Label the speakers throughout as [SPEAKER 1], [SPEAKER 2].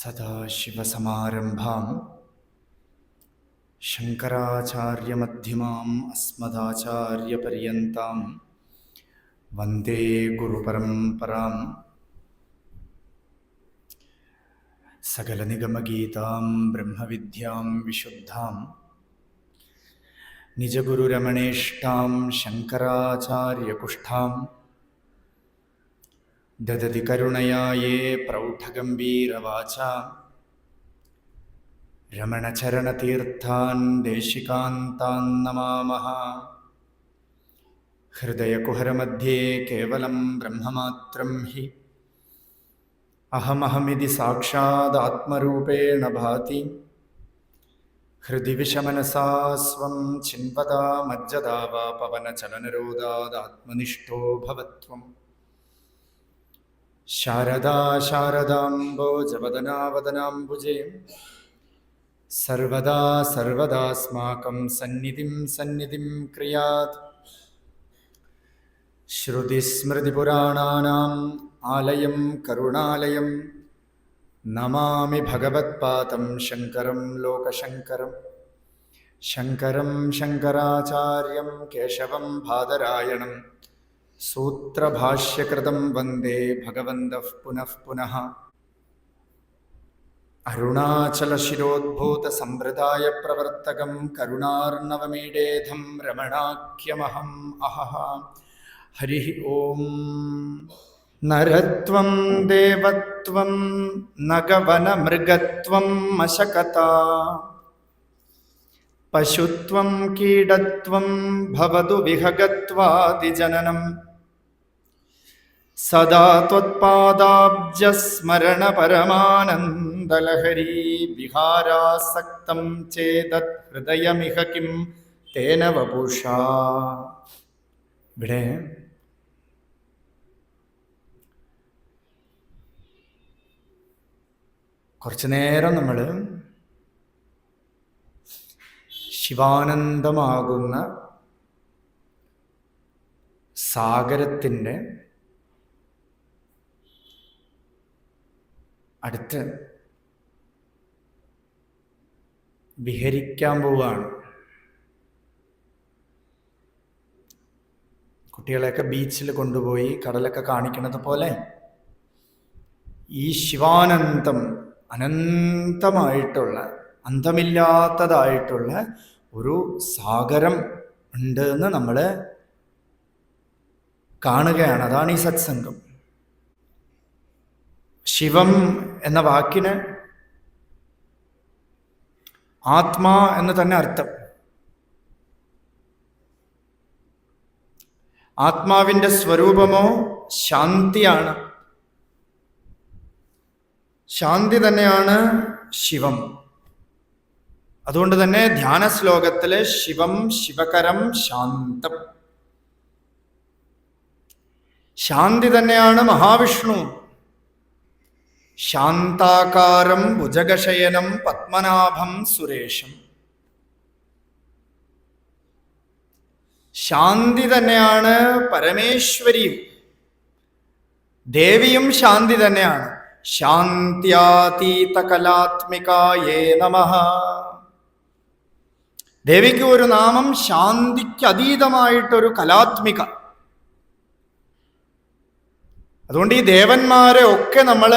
[SPEAKER 1] സദാശിവസമാരംഭാം ശങ്കരാചാര്യമധ്യമാം അസ്മദാചാര്യപര്യന്താം വന്ദേ ഗുരുപരമ്പരാം. സകലനിഗമഗീതാം ബ്രഹ്മവിദ്യാം വിശുദ്ധാം നിജഗുരുരമണേഷ്ഠാം ശങ്കരാചാര്യകുഷ്ഠാം ദദതി കരുണയാ യേ പ്രൗഢഗംഭീരവാച രമണചരണതീർത്ഥാൻ ദേശികാന്താൻ നമാമഃ. ഹൃദയകുഹരമധ്യേ കേവലം ബ്രഹ്മമാത്രം ഹി അഹമഹമിതി സാക്ഷാത് ആത്മരൂപേണ ഭാതി. ഹൃദി വിഷമനസാ സ്വം ചിൻവതാ മജ്ജദാ വാ പവനചലനരോധാദാത്മനിഷ്ഠോ ഭവത്വം. ശാരദാ ശാരദാംബോജവദനാവദനാംബുജേ സർവദാ സർവദാസ്മാകം സന്നിധിം സന്നിധിം ക്രിയാത്. ശ്രുതിസ്മൃതിപുരാണാനാം ആലയം കരുണാലയം നമാമി ഭഗവത്പാദം ശങ്കരം ലോകശങ്കരം. ശങ്കരം ശങ്കരാചാര്യം കേശവം ബാദരായണം സൂത്രഭാഷ്യകൃതം വന്ദേ ഭഗവന്തഃ പുനഃ പുനഃ. അരുണാചലശിരോദ്ഭൂതസമ്പ്രദായ പ്രവർത്തകം കരുണാർണവമീഡേധം രമണാഖ്യമഹം അഹഃ. ഹരി ഓം. നരത്വം ദേവത്വം നഗവനമൃഗത്വം മശകതാ പശുത്വം കീടത്വം ഭവതു വിഹഗത്വാദിജനനം. സദാ ത്വത്പാദാബ്ജസ്മരണ പരമാനന്ദലഹരീ വിഹാരാസക്തം ചേതത് ഹൃദയമിഹ കിം തേന വപുഷാ. ഇവിടെ കുറച്ചു നേരം നമ്മൾ ശിവാനന്ദമാകുന്ന സാഗരത്തിൻ്റെ അടുത്ത് വിഹരിക്കാൻ പോവുകയാണ്. കുട്ടികളെയൊക്കെ ബീച്ചിൽ കൊണ്ടുപോയി കടലൊക്കെ കാണിക്കുന്നത് പോലെ ഈ ശിവാനന്ദം, അനന്തമായിട്ടുള്ള അന്തമില്ലാത്തതായിട്ടുള്ള ഒരു സാഗരം ഉണ്ട് എന്ന് നമ്മൾ കാണുകയാണ്. അതാണ് ഈ സത്സംഗം. ശിവം എന്ന വാക്കിന് ആത്മാ എന്ന് തന്നെ അർത്ഥം. ആത്മാവിൻ്റെ സ്വരൂപമോ ശാന്തിയാണ്. ശാന്തി തന്നെയാണ് ശിവം. അതുകൊണ്ട് തന്നെ ധ്യാന ശ്ലോകത്തിലെ ശിവം ശിവകരം ശാന്തം, ശാന്തി തന്നെയാണ് മഹാവിഷ്ണു. ശാന്താകാരം ഭുജഗശയനം പത്മനാഭം സുരേഷം. ശാന്തി തന്നെയാണ് പരമേശ്വരിയും. ദേവിയും ശാന്തി തന്നെയാണ്. ശാന്ത്യാതീത കലാത്മികായേ നമഃ. ദേവിക്ക് ഒരു നാമം ശാന്തിക്ക് അതീതമായിട്ടൊരു കലാത്മിക. അതുകൊണ്ട് ഈ ദേവന്മാരെ ഒക്കെ നമ്മൾ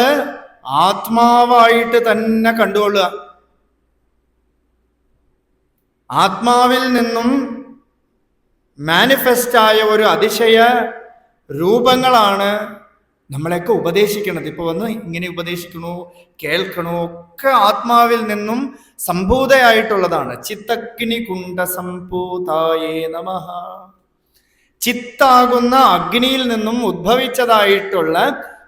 [SPEAKER 1] ആത്മാവായിട്ട് തന്നെ കണ്ടുകൊള്ളുക. ആത്മാവിൽ നിന്നും മാനിഫെസ്റ്റായ ഒരു അതിശയ രൂപങ്ങളാണ് നമ്മളെയൊക്കെ ഉപദേശിക്കണത്. ഇപ്പോൾ വന്ന് ഇങ്ങനെ ഉപദേശിക്കണോ കേൾക്കണോ ഒക്കെ ആത്മാവിൽ നിന്നും സംഭൂതയായിട്ടുള്ളതാണ്. ചിത്തഗ്നി കുണ്ഡ സംഭൂതായേ നമഃ. ചിത്താകുന്ന അഗ്നിയിൽ നിന്നും ഉദ്ഭവിച്ചതായിട്ടുള്ള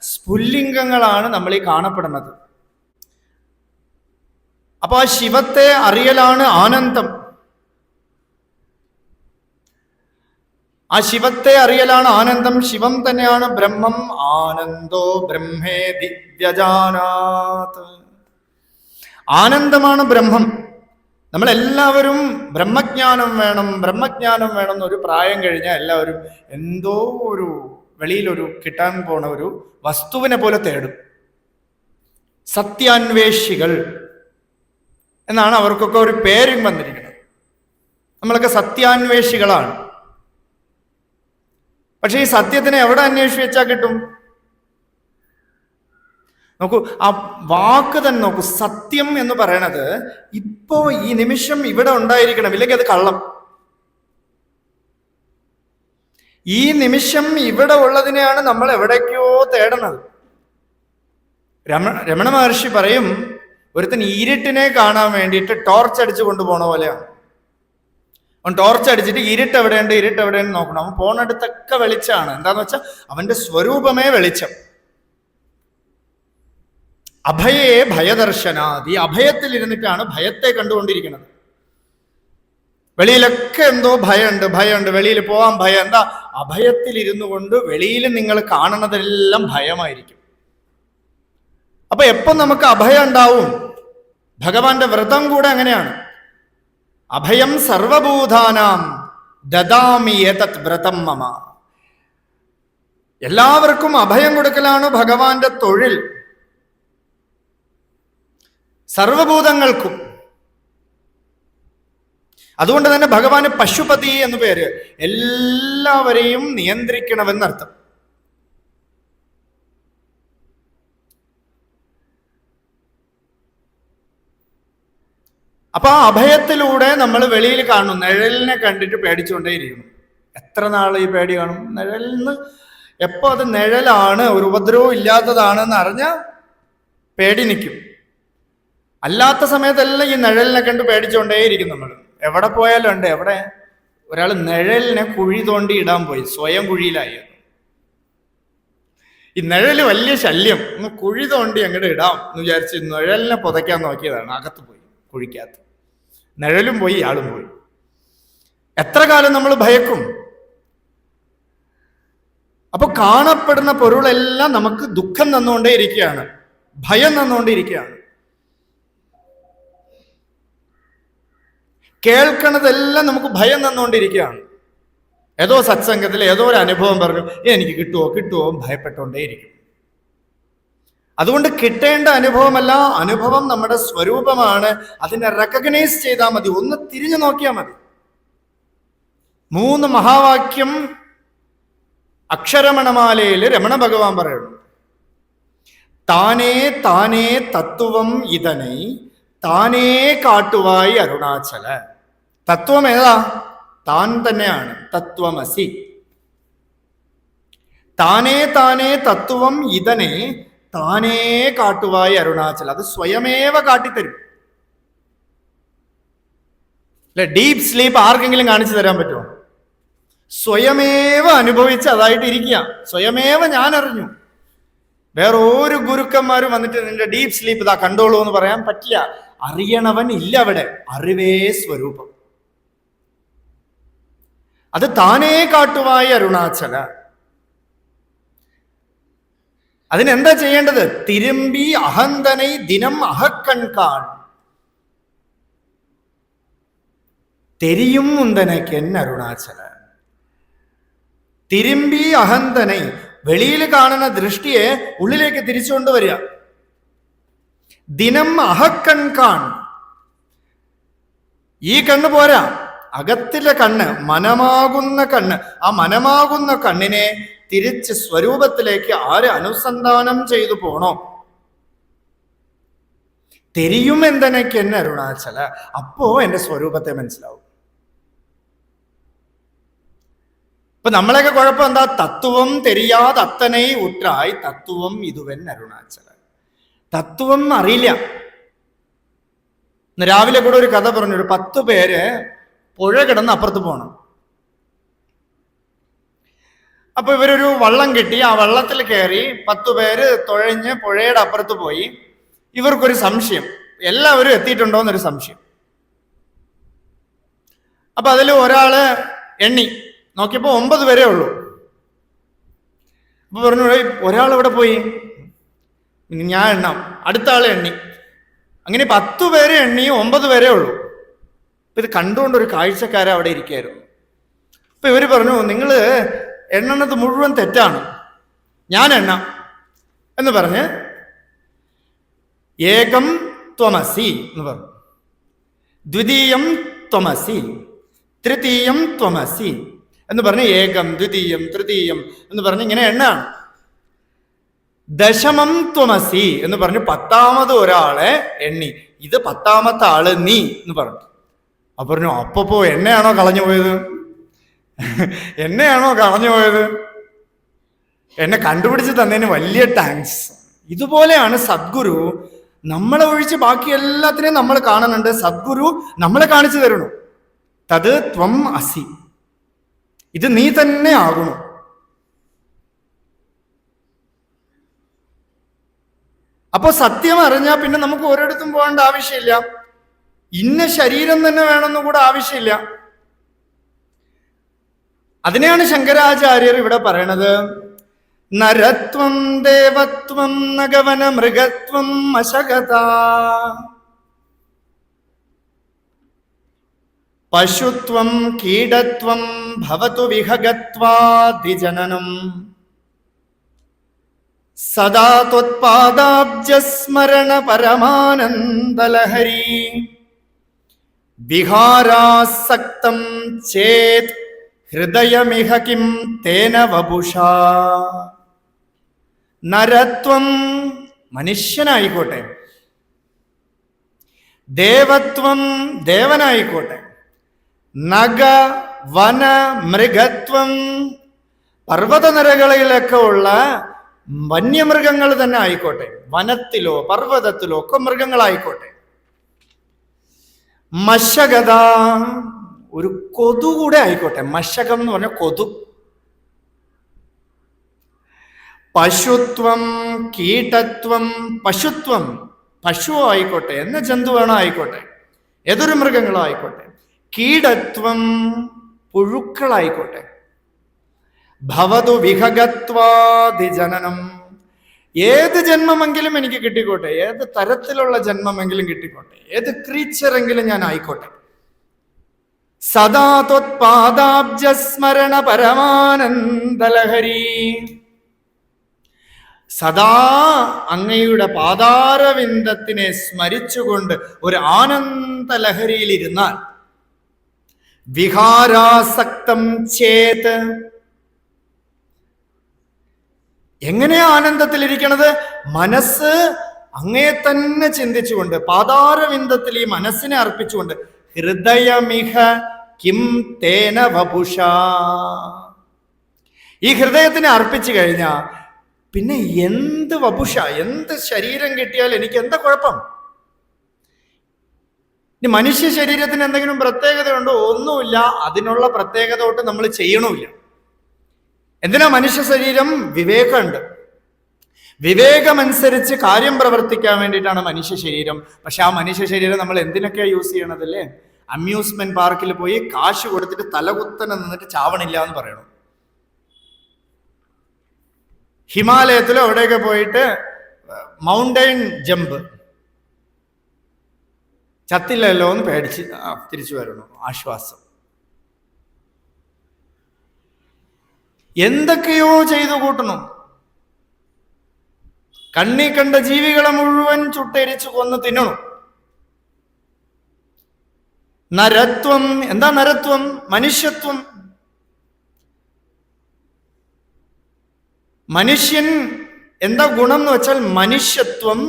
[SPEAKER 1] സ്ഫുല്ലിംഗങ്ങളാണ് നമ്മൾ ഈ കാണപ്പെടുന്നത്. അപ്പൊ ആ ശിവത്തെ അറിയലാണ് ആനന്ദം. ആ ശിവത്തെ അറിയലാണ് ആനന്ദം. ശിവം തന്നെയാണ് ബ്രഹ്മം. ആനന്ദോ ബ്രഹ്മേ ദിവ്യജാനാത്. ആനന്ദമാണ് ബ്രഹ്മം. നമ്മളെല്ലാവരും ബ്രഹ്മജ്ഞാനം വേണം, ബ്രഹ്മജ്ഞാനം വേണം എന്നൊരു പ്രായം കഴിഞ്ഞാൽ എല്ലാവരും എന്തോ ഒരു വെളിയിലൊരു കിട്ടാൻ പോണ ഒരു വസ്തുവിനെ പോലെ തേടും. സത്യാന്വേഷികൾ എന്നാണ് അവർക്കൊക്കെ ഒരു പേരും വന്നിരിക്കുന്നത്. നമ്മളൊക്കെ സത്യാന്വേഷികളാണ്. പക്ഷെ ഈ സത്യത്തിനെ എവിടെ അന്വേഷിച്ച് വെച്ചാൽ കിട്ടും? നോക്കൂ, ആ വാക്ക് തന്നെ നോക്കൂ. സത്യം എന്ന് പറയണത് ഇപ്പോ ഈ നിമിഷം ഇവിടെ ഉണ്ടായിരിക്കണം, ഇല്ലെങ്കിൽ അത് കള്ളം. ഈ നിമിഷം ഇവിടെ ഉള്ളതിനെയാണ് നമ്മൾ എവിടേക്കോ തേടുന്നത്. രമണ മഹർഷി പറയും, ഒരുത്തൻ ഇരുട്ടിനെ കാണാൻ വേണ്ടിയിട്ട് ടോർച്ച് അടിച്ചു കൊണ്ടുപോണ പോലെയാണ്. അവൻ ടോർച്ച് അടിച്ചിട്ട് ഇരുട്ട് എവിടെയുണ്ട് നോക്കണം. അവൻ പോണടുത്തൊക്കെ വെളിച്ചമാണ്. എന്താന്ന് വെച്ചാൽ അവന്റെ സ്വരൂപമേ വെളിച്ചം. അഭയേ ഭയദർശനാദി, അഭയത്തിൽ ഇരുന്നിട്ടാണ് ഭയത്തെ കണ്ടുകൊണ്ടിരിക്കുന്നത്. വെളിയിലൊക്കെ എന്തോ ഭയമുണ്ട്, വെളിയിൽ പോവാൻ ഭയം. എന്താ? അഭയത്തിൽ ഇരുന്നു കൊണ്ട് വെളിയിൽ നിങ്ങൾ കാണുന്നതെല്ലാം ഭയമായിരിക്കും. അപ്പൊ എപ്പം നമുക്ക് അഭയം ഉണ്ടാവും? ഭഗവാന്റെ വ്രതം കൂടെ അങ്ങനെയാണ്. അഭയം സർവഭൂതാനാം ദദാമി ഏതത് വ്രതം മമ. എല്ലാവർക്കും അഭയം കൊടുക്കലാണ് ഭഗവാന്റെ തൊഴിൽ, സർവഭൂതങ്ങൾക്കും. അതുകൊണ്ട് തന്നെ ഭഗവാന് പശുപതി എന്ന് പേര്. എല്ലാവരെയും നിയന്ത്രിക്കണമെന്നർത്ഥം. അപ്പൊ ആ അഭയത്തിലൂടെ നമ്മൾ വെളിയിൽ കാണും. നിഴലിനെ കണ്ടിട്ട് പേടിച്ചുകൊണ്ടേയിരിക്കുന്നു. എത്ര നാൾ ഈ പേടി കാണും? നിഴലിൽ നിന്ന് എപ്പോ അത് നിഴലാണ്, ഒരു ഉപദ്രവവും ഇല്ലാത്തതാണെന്ന് അറിഞ്ഞാൽ പേടി നിൽക്കും. അല്ലാത്ത സമയത്തെല്ലാം ഈ നിഴലിനെ കണ്ട് പേടിച്ചുകൊണ്ടേയിരിക്കും നമ്മൾ. എവിടെ പോയാലും ഉണ്ട്. എവിടെ ഒരാൾ നിഴലിനെ കുഴി തോണ്ടി ഇടാൻ പോയി, സ്വയം കുഴിയിലായി. ഈ നിഴല് വലിയ ശല്യം, ഒന്ന് കുഴി തോണ്ടി അങ്ങോട്ട് ഇടാം എന്ന് വിചാരിച്ച് നിഴലിനെ പുതയ്ക്കാൻ നോക്കിയതാണ്. അകത്ത് പോയി കുഴിക്കകത്ത്. നിഴലും പോയി, ആളും പോയി. എത്ര കാലം നമ്മൾ ഭയക്കും? അപ്പൊ കാണപ്പെടുന്ന പൊരുളെല്ലാം നമുക്ക് ദുഃഖം തന്നുകൊണ്ടേയിരിക്കുകയാണ്, ഭയം തന്നുകൊണ്ടേയിരിക്കുകയാണ്. കേൾക്കണതെല്ലാം നമുക്ക് ഭയം തന്നുകൊണ്ടിരിക്കുകയാണ്. ഏതോ സത്സംഗത്തിൽ ഏതോ ഒരു അനുഭവം പറഞ്ഞു, എനിക്ക് കിട്ടുമോ ഭയപ്പെട്ടുകൊണ്ടേയിരിക്കും. അതുകൊണ്ട് കിട്ടേണ്ട അനുഭവമല്ല, അനുഭവം നമ്മുടെ സ്വരൂപമാണ്. അതിനെ റെക്കഗ്നൈസ് ചെയ്താൽ മതി, ഒന്ന് തിരിഞ്ഞു നോക്കിയാൽ മതി. 3 മഹാവാക്യം അക്ഷരമണമാലയിൽ രമണ ഭഗവാൻ പറയുന്നു. താനേ താനേ തത്വം ഇതനൈ താനേ കാട്ടുവായി അരുണാചല. തത്വം ഏതാ? താൻ തന്നെയാണ്. തത്വമസി. താനേ താനേ തത്വം ഇതനെ താനേ കാട്ടുവായി അരുണാചല. അത് സ്വയമേവ കാട്ടിത്തരും. അല്ലെ, ഡീപ് സ്ലീപ്പ് ആർക്കെങ്കിലും കാണിച്ചു തരാൻ പറ്റുമോ? സ്വയമേവ അനുഭവിച്ച് അതായിട്ട് ഇരിക്കുക. സ്വയമേവ ഞാൻ അറിഞ്ഞു. വേറെ ഒരു ഗുരുക്കന്മാരും വന്നിട്ട് നിന്റെ ഡീപ് സ്ലീപ്പ് ഇതാ കണ്ടോളൂ എന്ന് പറയാൻ പറ്റില്ല. അറിയണവൻ ഇല്ല അവിടെ. അറിവേ സ്വരൂപം. അത് താനേ കാട്ടുവായി അരുണാചല. അതിനെന്താ ചെയ്യേണ്ടത്? തിരുമ്പി അഹന്തനൈ ദിനം അഹക്കൺകാൺ തെരിയും മുന്തനയ്ക്ക് അരുണാചല. തിരുമ്പി അഹന്തനൈ, വെളിയിൽ കാണുന്ന ദൃഷ്ടിയെ ഉള്ളിലേക്ക് തിരിച്ചുകൊണ്ടുവരിക. ദിനം അഹക്കൺകാൺ, ഈ കണ്ണ് പോരാ, അകത്തിലെ കണ്ണ്, മനമാകുന്ന കണ്ണ്. ആ മനമാകുന്ന കണ്ണിനെ തിരിച്ച് സ്വരൂപത്തിലേക്ക് ആര് അനുസന്ധാനം ചെയ്തു പോണോ, തെരിയും എന്തെനക്ക് എന്നെ അരുണാചല. അപ്പോ എന്റെ സ്വരൂപത്തെ മനസ്സിലാവും. ഇപ്പൊ നമ്മളൊക്കെ കുഴപ്പം എന്താ? തത്വം തെരിയാതെ അത്തനൈ ഉറ്റായി തത്വം ഇതുവൻ അരുണാചല. തത്വം അറിയില്ല. രാവിലെ കൂടെ ഒരു കഥ പറഞ്ഞു. ഒരു 10 പേര് പുഴ കിടന്ന് അപ്പുറത്ത് പോകണം. അപ്പൊ ഇവരൊരു വള്ളം കിട്ടി. ആ വള്ളത്തിൽ കയറി 10 പേര് തുഴഞ്ഞ് പുഴയുടെ അപ്പുറത്ത് പോയി. ഇവർക്കൊരു സംശയം, എല്ലാവരും എത്തിയിട്ടുണ്ടോ എന്നൊരു സംശയം. അപ്പൊ അതിൽ ഒരാള് എണ്ണി നോക്കിയപ്പോ 9 പേരേ ഉള്ളൂ. അപ്പൊ പറഞ്ഞു, ഒരാൾ എവിടെ പോയി? ഞാൻ എണ്ണാം. അടുത്ത ആള് എണ്ണി. അങ്ങനെ 10 പേരെ എണ്ണി, 9 പേരേ ഉള്ളൂ. അപ്പൊ ഇത് കണ്ടുകൊണ്ട് ഒരു കാഴ്ചക്കാരൻ അവിടെ ഇരിക്കുകയായിരുന്നു. അപ്പൊ ഇവര് പറഞ്ഞു, നിങ്ങൾ എണ്ണണത് മുഴുവൻ തെറ്റാണ്, ഞാൻ എണ്ണാം എന്ന് പറഞ്ഞ് ഏകം ത്വമസി എന്ന് പറഞ്ഞു, ദ്വിതീയം ത്വമസി, തൃതീയം ത്വമസി എന്ന് പറഞ്ഞ് ഏകം ദ്വിതീയം തൃതീയം എന്ന് പറഞ്ഞ് ഇങ്ങനെ എണ്ണാണ്. ദശമം ത്വമസി എന്ന് പറഞ്ഞ് 10ാമത് ഒരാളെ എണ്ണി, ഇത് 10ാമത്തെ ആള് നീ എന്ന് പറഞ്ഞു. അപ്പൊ പറഞ്ഞു, അപ്പോ എന്നെയാണോ കളഞ്ഞു പോയത്? എന്നെയാണോ കളഞ്ഞു പോയത്? എന്നെ കണ്ടുപിടിച്ച് തന്നതിന് വലിയ താങ്ക്സ്. ഇതുപോലെയാണ് സദ്ഗുരു നമ്മളെ ഒഴിച്ച് ബാക്കി എല്ലാത്തിനെയും നമ്മൾ കാണുന്നുണ്ട്. സദ്ഗുരു നമ്മളെ കാണിച്ചു തരണു. തത് ത്വം അസി, ഇത് നീ തന്നെ ആകണു. അപ്പൊ സത്യം അറിഞ്ഞാൽ പിന്നെ നമുക്ക് ഒരിടത്തും പോകേണ്ട ആവശ്യമില്ല. ഇന്ന ശരീരം തന്നെ വേണമെന്നും കൂടെ ആവശ്യമില്ല. അതിനെയാണ് ശങ്കരാചാര്യർ ഇവിടെ പറയണത്. നരത്വം ദേവത്വം നഗവന മൃഗത്വം അശകത, പശുത്വം കീടത്വം ഭവതു വിഹഗത്വാദിജനനം, സദാ ത്വത്പാദാബ്ജസ്മരണ പരമാനന്ദലഹരി, വിഹാരാസക്തം ചേത് ഹൃദയമിഹ കിം തേന വപുഷാ. നരത്വം മനുഷ്യനായിക്കോട്ടെ, ദേവത്വം ദേവനായിക്കോട്ടെ, നഗ വന മൃഗത്വം പർവ്വതനിരകളിലൊക്കെ ഉള്ള വന്യമൃഗങ്ങൾ തന്നെ ആയിക്കോട്ടെ, വനത്തിലോ പർവ്വതത്തിലോ ഒക്കെ മൃഗങ്ങളായിക്കോട്ടെ, മശകത ഒരു കൊതു കൂടെ ആയിക്കോട്ടെ, മശകം എന്ന് പറഞ്ഞ കൊതു, പശുത്വം കീടത്വം പശുത്വം പശു ആയിക്കോട്ടെ, എന്ന ജന്തുവാണോ ആയിക്കോട്ടെ, ഏതൊരു മൃഗങ്ങളോ ആയിക്കോട്ടെ, കീടത്വം പുഴുക്കളായിക്കോട്ടെ, ഭവതു വിഹഗത്വാദിജനനം ഏത് ജന്മമെങ്കിലും എനിക്ക് കിട്ടിക്കോട്ടെ, ഏത് തരത്തിലുള്ള ജന്മമെങ്കിലും കിട്ടിക്കോട്ടെ, ഏത് ക്രീച്ചറെങ്കിലും ഞാൻ ആയിക്കോട്ടെ, സദാ ത്വത്പാദാബ്ജസ്മരണ പരമാനന്ദലഹരി സദാ അങ്ങയുടെ പാതാരവിന്ദത്തിനെ സ്മരിച്ചുകൊണ്ട് ഒരു ആനന്ദലഹരിയിലിരുന്നാൽ, വിഹാരാസക്തം ചേത് എങ്ങനെയാ ആനന്ദത്തിലിരിക്കണത്? മനസ്സ് അങ്ങേ തന്നെ ചിന്തിച്ചുകൊണ്ട് പാതാരവിന്ദത്തിൽ ഈ മനസ്സിനെ അർപ്പിച്ചുകൊണ്ട്, ഹൃദയമിഹ കിം തേന വപുഷ ഈ ഹൃദയത്തിനെ അർപ്പിച്ചു കഴിഞ്ഞാൽ പിന്നെ എന്ത് വപുഷ, എന്ത് ശരീരം കിട്ടിയാൽ എനിക്ക് എന്താ കുഴപ്പം? ഇനി മനുഷ്യ ശരീരത്തിന് എന്തെങ്കിലും പ്രത്യേകതയുണ്ടോ? ഒന്നുമില്ല. അതിനുള്ള പ്രത്യേകത തൊട്ട് നമ്മൾ ചെയ്യണമില്ല. എന്തിനാ മനുഷ്യ ശരീരം? വിവേകമുണ്ട്. വിവേകമനുസരിച്ച് കാര്യം പ്രവർത്തിക്കാൻ വേണ്ടിയിട്ടാണ് മനുഷ്യ ശരീരം. പക്ഷെ ആ മനുഷ്യ ശരീരം നമ്മൾ എന്തിനൊക്കെയാണ് യൂസ് ചെയ്യണതല്ലേ? അമ്യൂസ്മെന്റ് പാർക്കിൽ പോയി കാശ് കൊടുത്തിട്ട് തലകുത്തനെ നിന്നിട്ട് ചാവണില്ല എന്ന് പറയണം. ഹിമാലയത്തിലോ അവിടെയൊക്കെ പോയിട്ട് മൗണ്ടൈൻ ജമ്പ്, ചത്തില്ലല്ലോ എന്ന് പേടിച്ച് തിരിച്ചു വരണം, ആശ്വാസം. എന്തൊക്കെയോ ചെയ്തു കൂട്ടണം. കണ്ണി കണ്ട ജീവികളെ മുഴുവൻ ചുട്ടരിച്ചു കൊന്ന് തിന്നണം. നരത്വം എന്താ? നരത്വം മനുഷ്യത്വം. മനുഷ്യൻ എന്താ ഗുണം എന്ന് വെച്ചാൽ മനുഷ്യത്വം,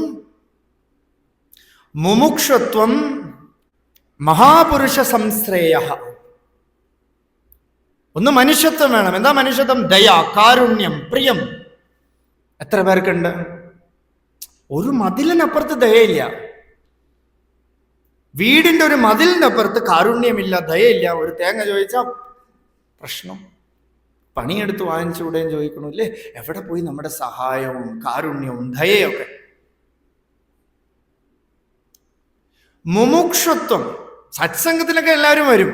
[SPEAKER 1] മുമുക്ഷത്വം, മഹാപുരുഷ സംശ്രേയ. ഒന്ന് മനുഷ്യത്വം വേണം. എന്താ മനുഷ്യത്വം? ദയ, കാരുണ്യം, പ്രിയം. എത്ര പേർക്കുണ്ട്? ഒരു മതിലിനപ്പുറത്ത് ദയയില്ല. വീടിന്റെ ഒരു മതിലിനപ്പുറത്ത് കാരുണ്യമില്ല, ദയയില്ല. ഒരു തേങ്ങ ചോദിച്ചാൽ പ്രശ്നം. പണിയെടുത്ത് വാങ്ങിച്ചുകൂടെയും ചോദിക്കണല്ലേ? എവിടെ പോയി നമ്മുടെ സഹായവും കാരുണ്യവും ദയയൊക്കെ? മുമുക്ഷത്വം. സത്സംഗത്തിലൊക്കെ എല്ലാവരും വരും.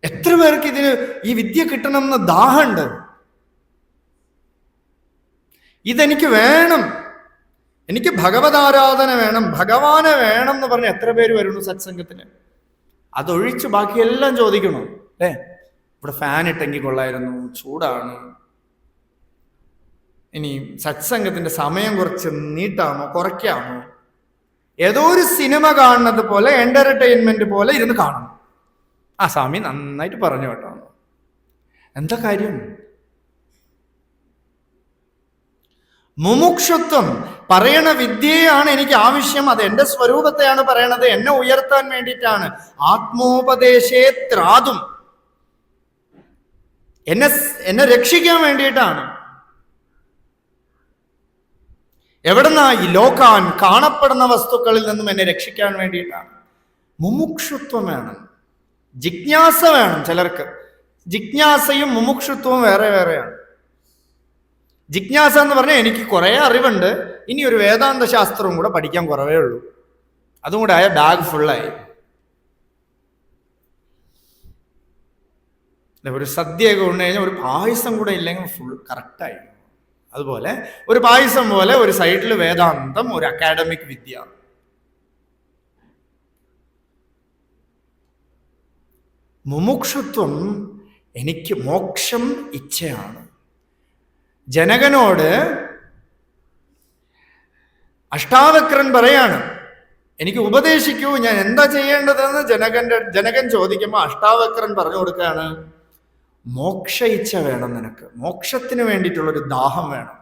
[SPEAKER 1] എത്ര പേർക്ക് ഇതിന് ഈ വിദ്യ കിട്ടണമെന്ന് ദാഹമുണ്ട്. ഇതെനിക്ക് വേണം, എനിക്ക് ഭഗവതാരാധന വേണം, ഭഗവാനെ വേണം എന്ന് പറഞ്ഞ് എത്ര പേര് വരുന്നു സത്സംഗത്തിന്? അതൊഴിച്ച് ബാക്കിയെല്ലാം ചോദിക്കണം. ഇവിടെ ഫാൻ ഇട്ടെങ്കിൽ കൊള്ളായിരുന്നു, ചൂടാണ്. ഇനി സത്സംഗത്തിന്റെ സമയം കുറച്ച് നീട്ടാമോ കുറയ്ക്കാമോ? ഏതോ ഒരു സിനിമ കാണുന്നത് പോലെ, എന്റർടൈൻമെന്റ് പോലെ ഇരുന്ന് കാണണം. ആ സ്വാമി നന്നായിട്ട് പറഞ്ഞു കേട്ടോ. എന്താ കാര്യം? മുമുക്ഷുത്വം പറയണ വിദ്യയാണ് എനിക്ക് ആവശ്യം. അത് എന്റെ സ്വരൂപത്തെയാണ് പറയണത്, എന്നെ ഉയർത്താൻ വേണ്ടിയിട്ടാണ്. ആത്മോപദേശേ ത്രാതും, എന്നെ രക്ഷിക്കാൻ വേണ്ടിയിട്ടാണ്. എവിടുന്നാ? ഈ ലോകാൻ, കാണപ്പെടുന്ന വസ്തുക്കളിൽ നിന്നും എന്നെ രക്ഷിക്കാൻ വേണ്ടിയിട്ടാണ്. മുമുക്ഷുത്വം വേണം, ജിജ്ഞാസ വേണം. ചിലർക്ക് ജിജ്ഞാസയും മുമുക്ഷുത്വവും വേറെ വേറെയാണ്. ജിജ്ഞാസ എന്ന് പറഞ്ഞാൽ എനിക്ക് കുറേ അറിവുണ്ട്, ഇനി ഒരു വേദാന്ത ശാസ്ത്രവും കൂടെ പഠിക്കാൻ കുറവേ ഉള്ളൂ, അതും കൂടെ ആയ ബാഗ് ഫുള്ളായി. ഒരു സദ്യയൊക്കെ ഉണ്ട് കഴിഞ്ഞാൽ ഒരു പായസം കൂടെ ഇല്ലെങ്കിൽ ഫുൾ കറക്റ്റായി. അതുപോലെ ഒരു പായസം പോലെ ഒരു സൈഡിൽ വേദാന്തം, ഒരു അക്കാഡമിക് വിദ്യ. മുമുക്ഷുത്വം എനിക്ക് മോക്ഷം ഇച്ഛയാണ്. ജനകനോട് അഷ്ടാവക്രൻ പറയാണ്, എനിക്ക് ഉപദേശിക്കൂ, ഞാൻ എന്താ ചെയ്യേണ്ടതെന്ന് ജനകൻ ചോദിക്കുമ്പോൾ അഷ്ടാവക്രൻ പറഞ്ഞു കൊടുക്കുകയാണ്, മോക്ഷ ഇച്ഛ വേണം നിനക്ക്, മോക്ഷത്തിന് വേണ്ടിയിട്ടുള്ളൊരു ദാഹം വേണം,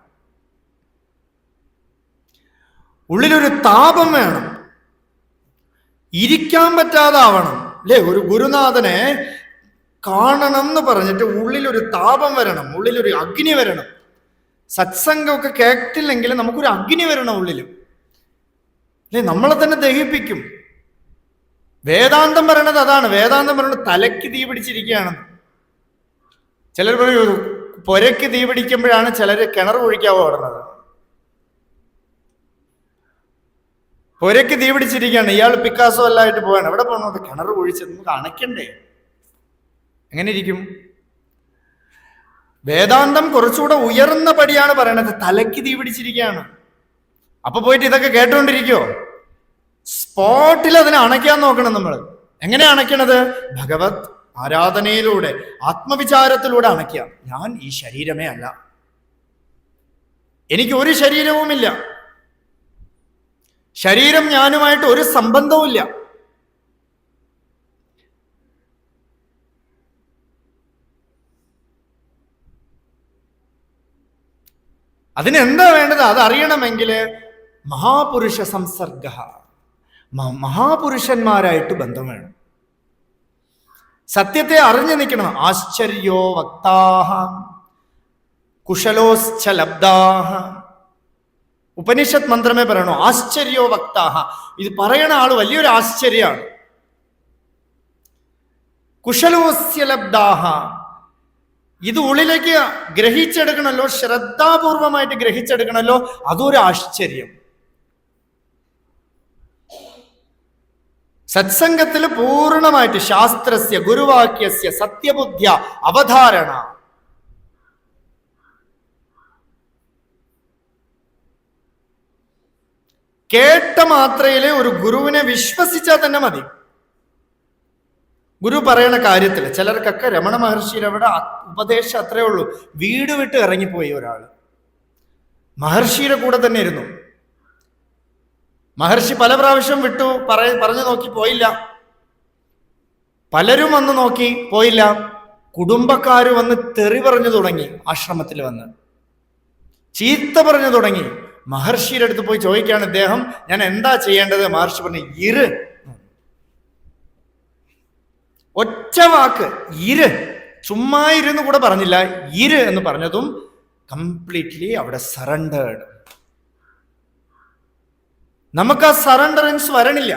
[SPEAKER 1] ഉള്ളിലൊരു താപം വേണം, ഇരിക്കാൻ പറ്റാതാവണം അല്ലേ? ഒരു ഗുരുനാഥനെ കാണണം എന്ന് പറഞ്ഞിട്ട് ഉള്ളിലൊരു താപം വരണം, ഉള്ളിലൊരു അഗ്നി വരണം. സത്സംഗമൊക്കെ കേട്ടില്ലെങ്കിൽ നമുക്കൊരു അഗ്നി വരണം ഉള്ളിലും അല്ലേ? നമ്മളെ തന്നെ ദഹിപ്പിക്കും. വേദാന്തം പറയണത് അതാണ്. വേദാന്തം പറയണത് തലയ്ക്ക് തീ പിടിച്ചിരിക്കുകയാണ്. ചിലർ പറയൂ പുരയ്ക്ക് തീ പിടിക്കുമ്പോഴാണ് ചിലർ കിണർ കുഴിക്കാവോ ഓടുന്നത്. പുരയ്ക്ക് തീ പിടിച്ചിരിക്കുകയാണ്, ഇയാൾ പിക്കാസോ എല്ലായിട്ട് പോവാണ്. എവിടെ പോകണത്? കിണർ കുഴിച്ച് നമുക്ക് അണയ്ക്കണ്ടേ? എങ്ങനെ ഇരിക്കും? വേദാന്തം കുറച്ചുകൂടെ ഉയർന്ന പടിയാണ് പറയണത്, തലയ്ക്ക് തീ പിടിച്ചിരിക്കുകയാണ്. അപ്പൊ പോയിട്ട് ഇതൊക്കെ കേട്ടോണ്ടിരിക്കോ? സ്പോട്ടിൽ അതിനെ അണയ്ക്കാൻ നോക്കണം. നമ്മൾ എങ്ങനെ അണയ്ക്കണത്? ഭഗവത് ആരാധനയിലൂടെ, ആത്മവിചാരത്തിലൂടെ അണയ്ക്കാം. ഞാൻ ഈ ശരീരമേ അല്ല, എനിക്ക് ഒരു ശരീരവുമില്ല, ശരീരം ഞാനുമായിട്ട് ഒരു സംബന്ധവുമില്ല. അതിനെന്താ വേണ്ടത്? അതറിയണമെങ്കിൽ മഹാപുരുഷ സംസർഗ, മഹാപുരുഷന്മാരായിട്ട് ബന്ധം വേണം. സത്യത്തെ അറിഞ്ഞു നിൽക്കണം. ആശ്ചര്യോ വക്താഹ കുശലോശ്ച ലബ്ധാഹ. ഉപനിഷത്ത് മന്ത്രമേ പറയണു ആശ്ചര്യോ വക്താഹ. ഇത് പറയണ ആള് വലിയൊരു ആശ്ചര്യമാണ്. കുശലോസ്യ ലബ്ധാഹ, ഇത് ഉള്ളിലേക്ക് ഗ്രഹിച്ചെടുക്കണല്ലോ, ശ്രദ്ധാപൂർവമായിട്ട് ഗ്രഹിച്ചെടുക്കണല്ലോ, അതൊരു ആശ്ചര്യം. സത്സംഗത്തിൽ പൂർണ്ണമായിട്ട് ശാസ്ത്രസ്യ ഗുരുവാക്യസ്യ സത്യബുദ്ധ്യ അവധാരണ, കേട്ട മാത്രയില് ഒരു ഗുരുവിനെ വിശ്വസിച്ചാൽ തന്നെ മതി. ഗുരു പറയണ കാര്യത്തിൽ ചിലർക്കൊക്കെ രമണ മഹർഷിയുടെ അവിടെ ഉപദേശം അത്രേ ഉള്ളൂ. വീട് വിട്ട് ഇറങ്ങിപ്പോയി ഒരാൾ, മഹർഷിയുടെ കൂടെ തന്നെ ഇരുന്നു. മഹർഷി പല പ്രാവശ്യം വിട്ടു, പറഞ്ഞു നോക്കി, പോയില്ല. പലരും വന്ന് നോക്കി, പോയില്ല. കുടുംബക്കാര് വന്ന് തെറി പറഞ്ഞു തുടങ്ങി, ആശ്രമത്തിൽ വന്ന് ചീത്ത പറഞ്ഞു തുടങ്ങി. മഹർഷിയുടെ അടുത്ത് പോയി ചോദിക്കുകയാണ് ഇദ്ദേഹം, ഞാൻ എന്താ ചെയ്യേണ്ടത്? മഹർഷി പറഞ്ഞു, ഇര്. ഒറ്റ വാക്ക്, ഇര്. ചുമ്മാ ഇരുന്ന് കൂടെ പറഞ്ഞില്ല, ഇര് എന്ന് പറഞ്ഞതും കംപ്ലീറ്റ്ലി അവിടെ സറണ്ടേർഡ്. നമുക്ക് ആ സറണ്ടറൻസ് വരണില്ല.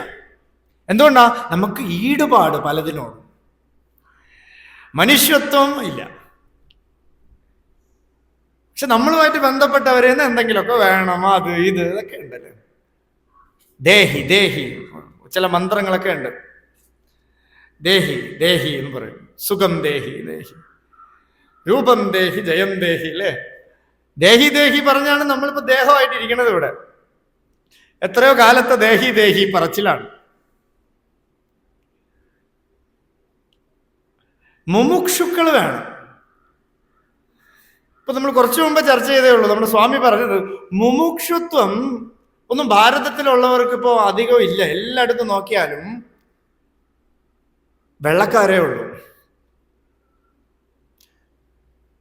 [SPEAKER 1] എന്തുകൊണ്ടാ? നമുക്ക് ഈടുപാട് പലതിനോടും, മനുഷ്യത്വം ഇല്ല. പക്ഷെ നമ്മളുമായിട്ട് ബന്ധപ്പെട്ടവരെന്ന് എന്തെങ്കിലുമൊക്കെ വേണം, അത് ഇത് ഇതൊക്കെ ഉണ്ടല്ലോ. ദേഹി ദേഹി, ചില മന്ത്രങ്ങളൊക്കെ ഉണ്ട്. ദേഹി ദേഹി എന്ന് പറയും, സുഖം ദേഹി ദേഹി, രൂപം ദേഹി, ജയം ദേഹി അല്ലേ? ദേഹി ദേഹി പറഞ്ഞാണ് നമ്മളിപ്പോ ദേഹമായിട്ട് ഇരിക്കുന്നത്. ഇവിടെ എത്രയോ കാലത്തെ ദേഹി ദേഹി പറച്ചിലാണ്. മുമുക്ഷുക്കൾ വേണം. ഇപ്പൊ നമ്മൾ കുറച്ചു മുമ്പ് ചർച്ച ചെയ്തേ ഉള്ളൂ. നമ്മുടെ സ്വാമി പറഞ്ഞത് മുമുക്ഷുത്വം ഒന്നും ഭാരതത്തിലുള്ളവർക്ക് ഇപ്പോ അധികം ഇല്ല. എല്ലായിടത്തും നോക്കിയാലും വെള്ളക്കാരേ ഉള്ളൂ.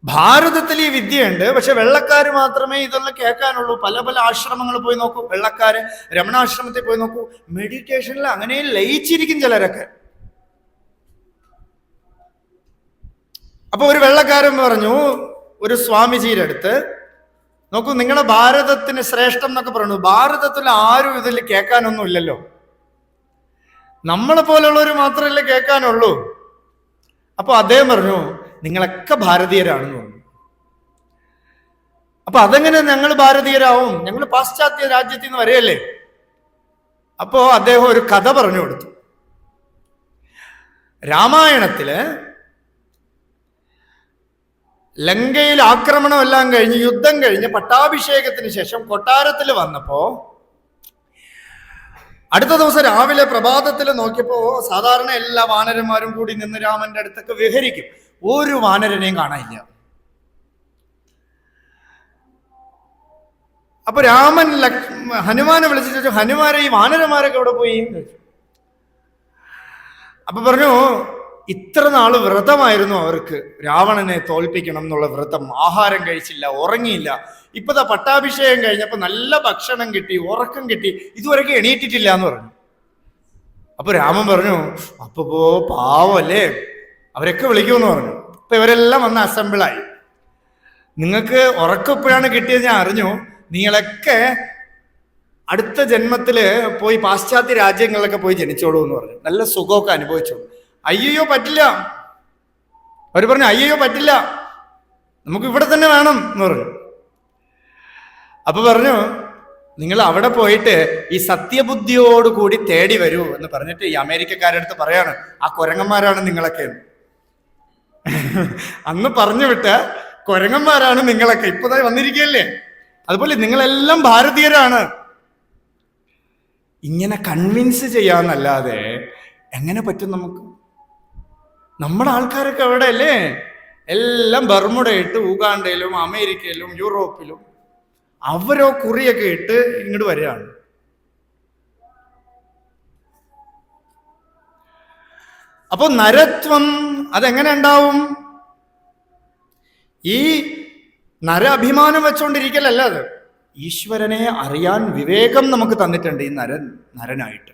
[SPEAKER 1] ഭാരതത്തിൽ ഈ വിദ്യയുണ്ട്, പക്ഷെ വെള്ളക്കാർ മാത്രമേ ഇതെല്ലാം കേൾക്കാനുള്ളൂ. പല പല ആശ്രമങ്ങൾ പോയി നോക്കൂ, വെള്ളക്കാര് രമണാശ്രമത്തിൽ പോയി നോക്കൂ, മെഡിറ്റേഷനിൽ അങ്ങനെ ലയിച്ചിരിക്കും ചിലരൊക്കെ. അപ്പൊ ഒരു വെള്ളക്കാരൻ പറഞ്ഞു ഒരു സ്വാമിജിയുടെ അടുത്ത്, നോക്കൂ നിങ്ങളുടെ ഭാരതത്തിന് ശ്രേഷ്ഠം എന്നൊക്കെ പറഞ്ഞു, ഭാരതത്തിൽ ആരും ഇതിൽ കേൾക്കാനൊന്നും ഇല്ലല്ലോ, നമ്മളെ പോലുള്ളവർ മാത്രമല്ലേ കേൾക്കാനുള്ളൂ. അപ്പൊ അദ്ദേഹം പറഞ്ഞു നിങ്ങളൊക്കെ ഭാരതീയരാണെന്ന് പറഞ്ഞു. അപ്പൊ അതെങ്ങനെ ഞങ്ങൾ ഭാരതീയരാവും, ഞങ്ങൾ പാശ്ചാത്യ രാജ്യത്തിൽ നിന്ന് വരെയല്ലേ. അപ്പോ അദ്ദേഹം ഒരു കഥ പറഞ്ഞു കൊടുത്തു. രാമായണത്തില് ലങ്കയിൽ ആക്രമണം എല്ലാം കഴിഞ്ഞ് യുദ്ധം കഴിഞ്ഞ് പട്ടാഭിഷേകത്തിന് ശേഷം കൊട്ടാരത്തിൽ വന്നപ്പോ അടുത്ത ദിവസം രാവിലെ പ്രഭാതത്തിൽ നോക്കിയപ്പോ സാധാരണ എല്ലാ വാനരന്മാരും കൂടി നിന്ന് രാമന്റെ അടുത്തൊക്കെ വിഹരിക്കും. ഒരു വാനരനെയും കാണാനില്ല. അപ്പൊ രാമൻ ഹനുമാനെ വിളിച്ചു ചോദിച്ചു, ഹനുമാരെ ഈ വാനരന്മാരൊക്കെ എവിടെ പോയി ചോദിച്ചു. അപ്പൊ പറഞ്ഞു ഇത്ര നാള് വ്രതമായിരുന്നു അവർക്ക്, രാവണനെ തോൽപ്പിക്കണം എന്നുള്ള വ്രതം. ആഹാരം കഴിച്ചില്ല, ഉറങ്ങിയില്ല. ഇപ്പതാ പട്ടാഭിഷേകം കഴിഞ്ഞപ്പോ നല്ല ഭക്ഷണം കിട്ടി, ഉറക്കം കിട്ടി, ഇതുവരെയൊക്കെ എണീറ്റിട്ടില്ല എന്ന് പറഞ്ഞു. അപ്പൊ രാമൻ പറഞ്ഞു അപ്പോ പാവല്ലേ, അവരൊക്കെ വിളിക്കുമെന്ന് പറഞ്ഞു. അപ്പൊ ഇവരെല്ലാം വന്ന് അസംബിളായി. നിങ്ങൾക്ക് ഉറക്കം എപ്പോഴാണ് കിട്ടിയത് ഞാൻ അറിഞ്ഞു, നിങ്ങളൊക്കെ അടുത്ത ജന്മത്തില് പോയി പാശ്ചാത്യ രാജ്യങ്ങളിലൊക്കെ പോയി ജനിച്ചോളൂ എന്ന് പറഞ്ഞു. നല്ല സുഖമൊക്കെ അനുഭവിച്ചോളൂ. അയ്യോ പറ്റില്ല, അവർ പറഞ്ഞു അയ്യോ പറ്റില്ല, നമുക്ക് ഇവിടെ തന്നെ വേണം എന്ന് പറഞ്ഞു. അപ്പൊ പറഞ്ഞു നിങ്ങൾ അവിടെ പോയിട്ട് ഈ സത്യബുദ്ധിയോട് കൂടി തേടി വരൂ എന്ന് പറഞ്ഞിട്ട് ഈ അമേരിക്കക്കാരുടെ അടുത്ത് പറയാണ് ആ കുരങ്ങന്മാരാണ് നിങ്ങളൊക്കെ. അന്ന് പറഞ്ഞു വിട്ട കുരങ്ങന്മാരാണ് നിങ്ങളൊക്കെ, ഇപ്പതായി വന്നിരിക്കുകയല്ലേ. അതുപോലെ നിങ്ങളെല്ലാം ഭാരതീയരാണ്. ഇങ്ങനെ കൺവിൻസ് ചെയ്യാന്നല്ലാതെ എങ്ങനെ പറ്റും നമുക്ക്? നമ്മുടെ ആൾക്കാരൊക്കെ അവിടെ അല്ലേ, എല്ലാം ബർമുഡയിട്ട് ഉഗാണ്ടയിലും അമേരിക്കയിലും യൂറോപ്പിലും അവരോ കുറിയൊക്കെ ഇട്ട് ഇങ്ങോട്ട് വരികയാണ്. അപ്പൊ നരത്വം അതെങ്ങനെ ഉണ്ടാവും? ഈ നര അഭിമാനം വെച്ചോണ്ടിരിക്കലല്ല അത്. ഈശ്വരനെ അറിയാൻ വിവേകം നമുക്ക് തന്നിട്ടുണ്ട് ഈ നരനായിട്ട്.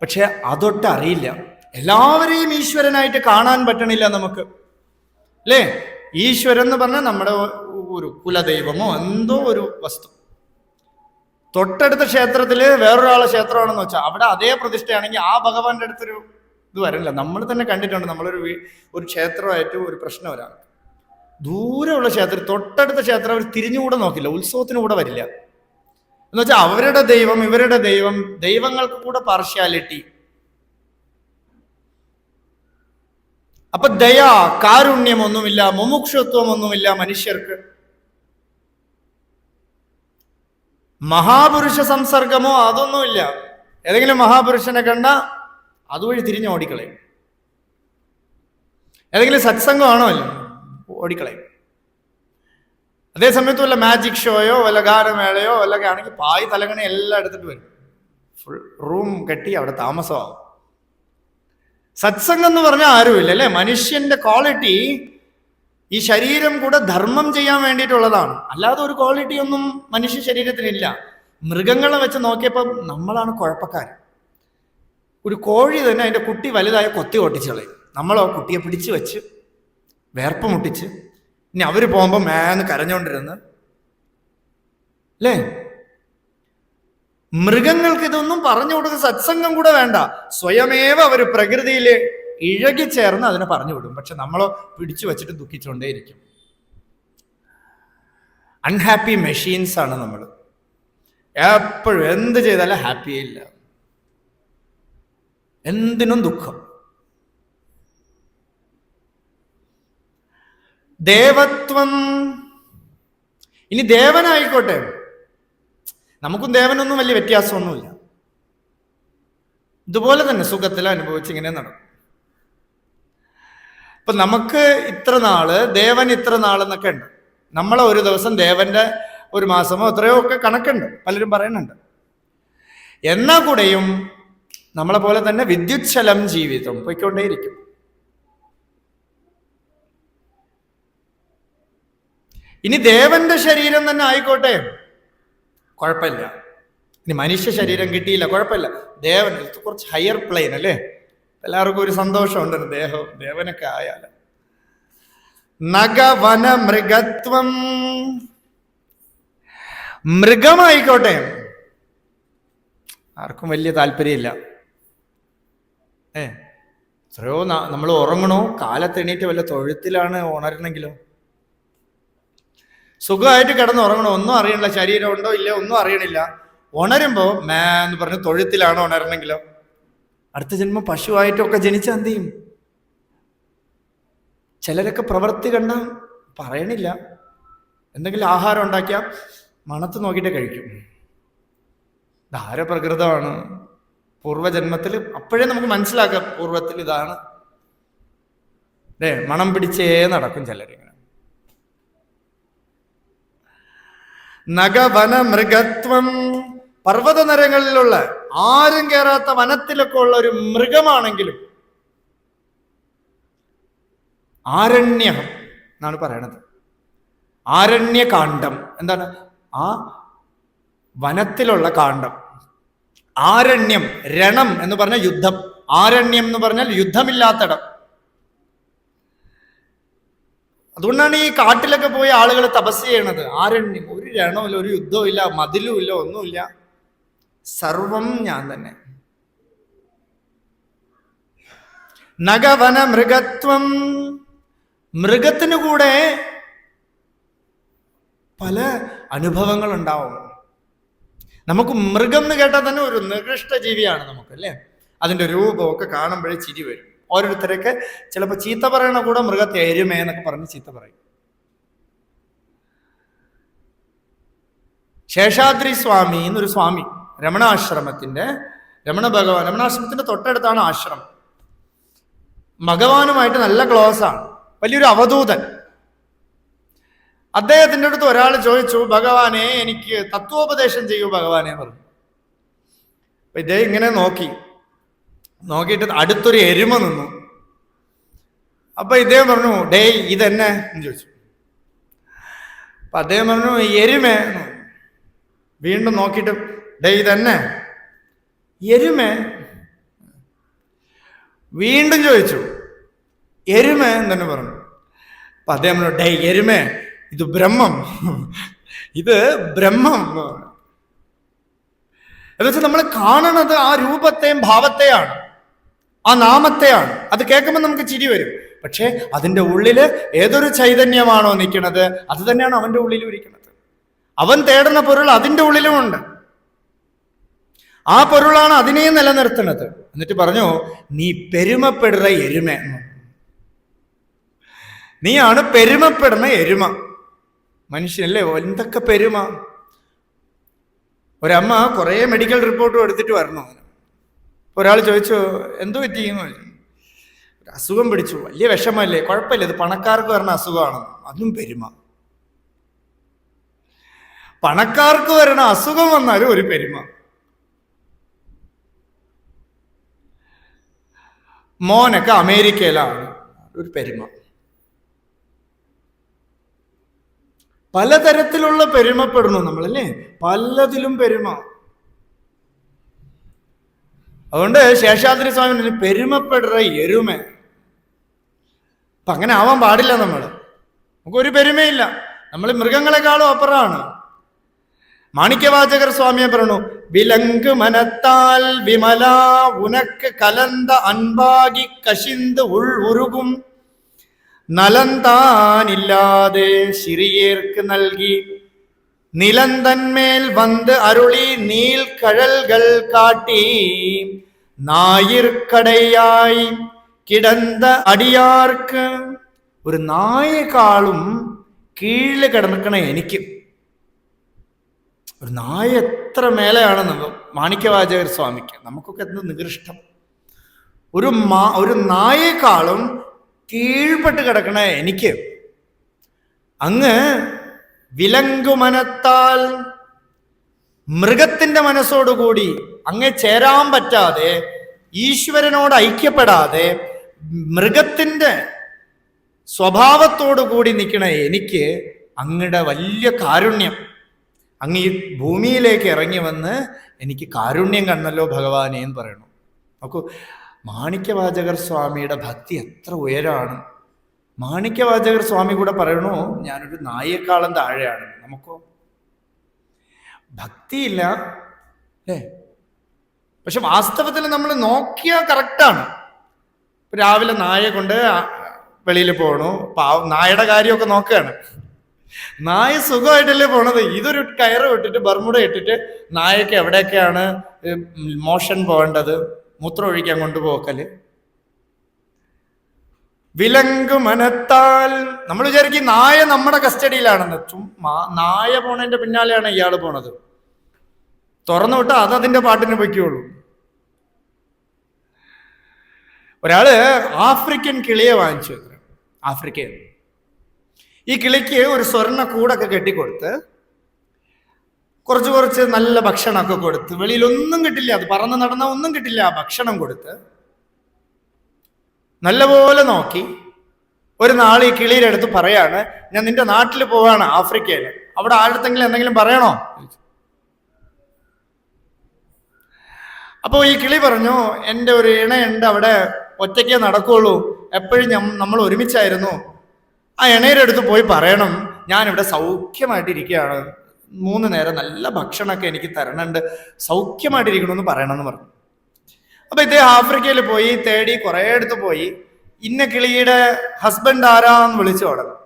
[SPEAKER 1] പക്ഷെ അതൊട്ട് അറിയില്ല. എല്ലാവരെയും ഈശ്വരനായിട്ട് കാണാൻ പറ്റണില്ല നമുക്ക്, അല്ലേ? ഈശ്വരൻ എന്ന് പറഞ്ഞാൽ നമ്മുടെ ഒരു കുലദൈവമോ എന്തോ ഒരു വസ്തു. തൊട്ടടുത്ത ക്ഷേത്രത്തില് വേറൊരാളെ ക്ഷേത്രമാണെന്ന് വെച്ചാൽ അവിടെ അതേ പ്രതിഷ്ഠയാണെങ്കിൽ ആ ഭഗവാന്റെ അടുത്തൊരു ഇത് വരില്ല. നമ്മൾ തന്നെ കണ്ടിട്ടുണ്ട്, ഒരു ക്ഷേത്രമായിട്ട് ഒരു പ്രശ്നം വരാം. ദൂരമുള്ള ക്ഷേത്രം, തൊട്ടടുത്ത ക്ഷേത്രം അവർ തിരിഞ്ഞുകൂടെ നോക്കില്ല, ഉത്സവത്തിന് കൂടെ വരില്ല. എന്ന് വെച്ചാൽ അവരുടെ ദൈവം ഇവരുടെ ദൈവം, ദൈവങ്ങൾക്ക് കൂടെ പാർഷ്യാലിറ്റി. അപ്പൊ ദയാ കാരുണ്യമൊന്നുമില്ല, മുമുക്ഷുത്വമൊന്നുമില്ല മനുഷ്യർക്ക്. മഹാപുരുഷ സംസർഗമോ അതൊന്നുമില്ല. ഏതെങ്കിലും മഹാപുരുഷനെ കണ്ട അതുവഴി തിരിഞ്ഞ് ഓടിക്കളയും. ഏതെങ്കിലും സത്സംഗമാണോ അല്ല ഓടിക്കളയും. അതേ സമയത്ത് വല്ല മാജിക് ഷോയോ വല്ല ഗാനമേളയോ വല്ലൊക്കെ ആണെങ്കിൽ പായ് തലകണി എല്ലാം എടുത്തിട്ട് വരും, ഫുൾ റൂം കെട്ടി അവിടെ താമസമാകും. സത്സംഗം എന്ന് പറഞ്ഞാൽ ആരുമില്ല, അല്ലെ? മനുഷ്യന്റെ ക്വാളിറ്റി ഈ ശരീരം കൂടെ ധർമ്മം ചെയ്യാൻ വേണ്ടിയിട്ടുള്ളതാണ്. അല്ലാതെ ഒരു ക്വാളിറ്റി ഒന്നും മനുഷ്യ ശരീരത്തിനില്ല. മൃഗങ്ങളെ വെച്ച് നോക്കിയപ്പോൾ നമ്മളാണ് കുഴപ്പക്കാർ. ഒരു കോഴി തന്നെ അതിന്റെ കുട്ടി വലുതായ കൊത്തി ഒട്ടിച്ചളയും. നമ്മളോ കുട്ടിയെ പിടിച്ചു വെച്ച് വേർപ്പ് മുട്ടിച്ച് ഇനി അവര് പോകുമ്പോ മേന്ന് കരഞ്ഞോണ്ടിരുന്ന്, അല്ലേ? മൃഗങ്ങൾക്ക് ഇതൊന്നും പറഞ്ഞു കൊടുക്കുന്ന സത്സംഗം കൂടെ വേണ്ട. സ്വയമേവ അവർ പ്രകൃതിയിൽ ഇഴകിച്ചേർന്ന് അതിനെ പറഞ്ഞു വിടും. പക്ഷെ നമ്മളോ പിടിച്ചു വെച്ചിട്ട് ദുഃഖിച്ചുകൊണ്ടേയിരിക്കും. അൺഹാപ്പി മെഷീൻസ് ആണ് നമ്മൾ. എപ്പോഴും എന്ത് ചെയ്താലും ഹാപ്പിയേ ഇല്ല, എന്തിനും ദുഃഖം. ദേവത്വം, ഇനി ദേവനായിക്കോട്ടെ, നമുക്കും ദേവനൊന്നും വലിയ വ്യത്യാസമൊന്നുമില്ല. ഇതുപോലെ തന്നെ സുഖത്തിൽ അനുഭവിച്ച് ഇങ്ങനെ നടക്കും. ഇപ്പൊ നമുക്ക് ഇത്ര നാള്, ദേവൻ ഇത്ര നാളെന്നൊക്കെ ഉണ്ട്. നമ്മളെ ഒരു ദിവസം ദേവന്റെ ഒരു മാസമോ എത്രയോ ഒക്കെ കണക്കുണ്ട്, പലരും പറയുന്നുണ്ട്. എന്നാൽ കൂടെയും നമ്മളെ പോലെ തന്നെ വിദ്യുച്ഛലം ജീവിതം പോയിക്കൊണ്ടേയിരിക്കും. ഇനി ദേവന്റെ ശരീരം തന്നെ ആയിക്കോട്ടെ, കുഴപ്പമില്ല. ഇനി മനുഷ്യ ശരീരം കിട്ടിയില്ല, കുഴപ്പമില്ല. ദേവൻ കുറച്ച് ഹയർ പ്ലെയിൻ അല്ലേ, എല്ലാവർക്കും ഒരു സന്തോഷമുണ്ട് ദേവനൊക്കെ ആയാൽ. നഗവന മൃഗത്വം, മൃഗമായിക്കോട്ടെ, ആർക്കും വലിയ താല്പര്യമില്ല. എത്രയോ നമ്മൾ ഉറങ്ങണോ, കാലത്തെണീറ്റ് വല്ല തൊഴുത്തിലാണ് ഉണരണമെങ്കിലോ, സുഖമായിട്ട് കിടന്ന് ഉറങ്ങണോ, ഒന്നും അറിയണില്ല, ശരീരം ഉണ്ടോ ഇല്ല ഒന്നും അറിയണില്ല. ഉണരുമ്പോ എന്ന് പറഞ്ഞ് തൊഴുത്തിലാണ് ഉണരണമെങ്കിലോ, അടുത്ത ജന്മം പശുവായിട്ടൊക്കെ ജനിച്ച എന്ത് ചെയ്യും? ചിലരൊക്കെ പ്രവൃത്തി കണ്ട പറയണില്ല, എന്തെങ്കിലും ആഹാരം ഉണ്ടാക്കിയാൽ മണത്ത് നോക്കിയിട്ട് കഴിക്കും. ധാരപ്രകൃതമാണ് പൂർവ്വജന്മത്തിൽ. അപ്പോഴേ നമുക്ക് മനസ്സിലാക്കാം പൂർവ്വത്തിൽ ഇതാണ്. മണം പിടിച്ചേ നടക്കും ചിലരിങ്ങനെ. നഗവന മൃഗത്വം, പർവ്വത നരകളിലുള്ള ആരും കയറാത്ത വനത്തിലൊക്കെ ഉള്ള ഒരു മൃഗമാണെങ്കിലും ആരണ്യം എന്നാണ് പറയണത്. ആരണ്യകാന്ഡം എന്താണ്? ആ വനത്തിലുള്ള കാണ്ഡം. ആരണ്യം, രണം എന്ന് പറഞ്ഞാൽ യുദ്ധം, ആരണ്യം എന്ന് പറഞ്ഞാൽ യുദ്ധമില്ലാത്തടം. അതുകൊണ്ടാണ് ഈ കാട്ടിലൊക്കെ പോയി ആളുകൾ തപസ് ചെയ്യണത്. ആരണ്യം, ഒരു രണമില്ല, ഒരു യുദ്ധവും ഇല്ല, മതിലും ഇല്ല, ഒന്നുമില്ല, സർവം ഞാൻ തന്നെ. നഗവന മൃഗത്വം, മൃഗത്തിനു കൂടെ പല അനുഭവങ്ങൾ ഉണ്ടാവും. നമുക്ക് മൃഗം എന്ന് കേട്ടാൽ തന്നെ ഒരു നികൃഷ്ട ജീവിയാണ് നമുക്ക്, അല്ലേ? അതിന്റെ രൂപമൊക്കെ കാണുമ്പോഴേ ചിരി വരും. ഓരോരുത്തരൊക്കെ ചിലപ്പോൾ ചീത്ത പറയണ കൂടെ മൃഗത്തെ എരുമേ എന്നൊക്കെ പറഞ്ഞ് ചീത്ത പറയും. ശേഷാദ്രി സ്വാമി എന്നൊരു സ്വാമി, രമണാശ്രമത്തിന്റെ തൊട്ടടുത്താണ് ആശ്രമം. ഭഗവാനുമായിട്ട് നല്ല ക്ലോസ് ആണ്, വലിയൊരു അവധൂതൻ. അദ്ദേഹത്തിൻ്റെ അടുത്ത് ഒരാൾ ചോദിച്ചു, ഭഗവാനെ എനിക്ക് തത്വോപദേശം ചെയ്യൂ ഭഗവാനെ പറഞ്ഞു. അപ്പൊ ഇദ്ദേഹം ഇങ്ങനെ നോക്കിയിട്ട് അടുത്തൊരു എരുമ നിന്നു. അപ്പൊ ഇദ്ദേഹം പറഞ്ഞു, ഡേയ് ഇതെന്നെ എന്ന് ചോദിച്ചു. അപ്പൊ അദ്ദേഹം പറഞ്ഞു, എരുമ. വീണ്ടും നോക്കിയിട്ട്, ഡേയ് ഇതെന്നെ എരുമ. വീണ്ടും ചോദിച്ചു, എരുമ എന്ന് തന്നെ പറഞ്ഞു. അപ്പൊ അദ്ദേഹം പറഞ്ഞു, ഡേയ് എരുമ, ഇത് ബ്രഹ്മം, ഇത് ബ്രഹ്മം എന്ന് വെച്ചാൽ നമ്മൾ കാണുന്നത് ആ രൂപത്തെയും ഭാവത്തെയാണ്, ആ നാമത്തെയാണ്. അത് കേൾക്കുമ്പോൾ നമുക്ക് ചിരി വരും. പക്ഷെ അതിൻ്റെ ഉള്ളില് ഏതൊരു ചൈതന്യമാണോ നിൽക്കുന്നത്, അത് തന്നെയാണ് അവന്റെ ഉള്ളിലും ഇരിക്കുന്നത്. അവൻ തേടുന്ന പൊരുൾ അതിൻ്റെ ഉള്ളിലുമുണ്ട്. ആ പൊരുളാണ് അതിനെയും നിലനിർത്തുന്നത്. എന്നിട്ട് പറഞ്ഞു, നീ പെരുമപ്പെടുന്ന എരുമ, നീയാണ് പെരുമപ്പെടുന്ന എരുമ. മനുഷ്യനല്ലേ, എന്തൊക്കെ പെരുമ. ഒരമ്മ കുറേ മെഡിക്കൽ റിപ്പോർട്ടും എടുത്തിട്ട് വരണം. ഒരാൾ ചോദിച്ചു, എന്തു പറ്റിയെന്ന് ചോദിച്ചു. അസുഖം പിടിച്ചു, വലിയ വിഷമല്ലേ, കുഴപ്പമില്ല, ഇത് പണക്കാർക്ക് വരുന്ന അസുഖമാണെന്ന്. അതും പെരുമ. പണക്കാർക്ക് വരുന്ന അസുഖം വന്നാലും ഒരു പെരുമ. മോനൊക്കെ അമേരിക്കയിലാണ്, ഒരു പെരുമ. പലതരത്തിലുള്ള പെരുമപ്പെടുന്നു നമ്മളല്ലേ, പലതിലും പെരുമ. അതുകൊണ്ട് ശേഷാദ്രി സ്വാമി പെരുമപ്പെടുന്ന എരുമ. അപ്പൊ അങ്ങനെ ആവാൻ പാടില്ല. നമുക്കൊരു പെരുമയില്ല, നമ്മൾ മൃഗങ്ങളെക്കാളും അപ്പുറമാണ്. മാണിക്യവാചകർ സ്വാമിയെ പറഞ്ഞു, വിലങ്ക് മനത്താൽ വിമല ഉനക്ക് കലന്ത അൻപാകി കശിന്ത് ഉരുകും നലന്താനില്ലാതെ ശിറിയേർക്ക് നൽകി നിലന്തന്മേൽ വന്ന് അരുളി നീൽ കഴൽകൾ കാട്ടി നായിർക്കടയായി കിടந்த അടിയാർക്ക്. ഒരു നായേക്കാളും കീഴില് കിടക്കണ എനിക്ക്. ഒരു നായ എത്ര മേലെയാണ് മാണിക്യവാചകർ സ്വാമിക്ക്. നമുക്കൊക്കെ എന്ത് നികൃഷ്ടം. ഒരു നായേക്കാളും കീഴ്പ്പെട്ട് കിടക്കണ എനിക്ക് അങ്ങ് വിലങ്കുമനത്താൽ മൃഗത്തിന്റെ മനസ്സോടുകൂടി അങ്ങ് ചേരാൻ പറ്റാതെ, ഈശ്വരനോട് ഐക്യപ്പെടാതെ മൃഗത്തിന്റെ സ്വഭാവത്തോടു കൂടി നിൽക്കണ എനിക്ക് അങ്ങയുടെ വലിയ കാരുണ്യം, അങ്ങ് ഈ ഭൂമിയിലേക്ക് ഇറങ്ങി വന്ന് എനിക്ക് കാരുണ്യം കണ്ണല്ലോ ഭഗവാനെ എന്ന് പറയണു. നോക്കൂ, മാണിക്യവാചകർ സ്വാമിയുടെ ഭക്തി എത്ര ഉയരമാണ്. മാണിക്യവാചകർ സ്വാമി കൂടെ പറയണു, ഞാനൊരു നായേക്കാളും താഴെയാണ്. നമുക്കോ ഭക്തിയില്ല അല്ലേ? പക്ഷെ വാസ്തവത്തിൽ നമ്മൾ നോക്കിയാൽ കറക്റ്റാണ്. രാവിലെ നായ കൊണ്ട് വെളിയിൽ പോകണു, നായയുടെ കാര്യമൊക്കെ നോക്കുകയാണ്. നായ സുഖമായിട്ടല്ലേ പോണത്. ഇതൊരു കയറ് വിട്ടിട്ട് ബർമുട ഇട്ടിട്ട് നായക്ക് എവിടെയൊക്കെയാണ് മോഷൻ പോകേണ്ടത്, മൂത്രം ഒഴിക്കാൻ കൊണ്ടുപോക്കല്. വിലങ്കു മനത്താൽ നമ്മൾ വിചാരിക്കും നായ നമ്മുടെ കസ്റ്റഡിയിലാണെന്ന്. നായ പോണതിന്റെ പിന്നാലെയാണ് ഇയാൾ പോണത്. തുറന്നു വിട്ടാൽ അതതിന്റെ പാട്ടിന് പൊയ്ക്കുള്ളൂ. ഒരാള് ആഫ്രിക്കൻ കിളിയെ വാങ്ങിച്ചു. ആഫ്രിക്കൻ ഈ കിളിക്ക് ഒരു സ്വർണ്ണ കൂടൊക്കെ കെട്ടിക്കൊടുത്ത് കുറച്ച് നല്ല ഭക്ഷണമൊക്കെ കൊടുത്ത്, വെളിയിലൊന്നും കിട്ടില്ല, അത് പറന്ന് നടന്നാൽ ഒന്നും കിട്ടില്ല, ഭക്ഷണം കൊടുത്ത് നല്ലപോലെ നോക്കി. ഒരു നാൾ ഈ കിളിയുടെ അടുത്ത് പറയാണ്, ഞാൻ നിന്റെ നാട്ടിൽ പോവാണ് ആഫ്രിക്കയിൽ, അവിടെ ആഴത്തെങ്കിലും എന്തെങ്കിലും പറയണോ? അപ്പോൾ ഈ കിളി പറഞ്ഞു, എൻ്റെ ഒരു ഇണയുണ്ട് അവിടെ, ഒറ്റയ്ക്കേ നടക്കുള്ളൂ, എപ്പോഴും നമ്മൾ ഒരുമിച്ചായിരുന്നു, ആ ഇണയുടെ അടുത്ത് പോയി പറയണം ഞാനിവിടെ സൗഖ്യമായിട്ടിരിക്കുകയാണ്, 3 നേരം നല്ല ഭക്ഷണമൊക്കെ എനിക്ക് തരണുണ്ട്, സൗഖ്യമായിട്ടിരിക്കണമെന്ന് പറയണമെന്ന് പറഞ്ഞു. അപ്പൊ ഇദ്ദേഹം ആഫ്രിക്കയിൽ പോയി തേടി കുറേ അടുത്ത് പോയി. ഇന്ന കിളിയുടെ ഹസ്ബൻഡ് ആരാന്ന് വിളിച്ചു തുടങ്ങി.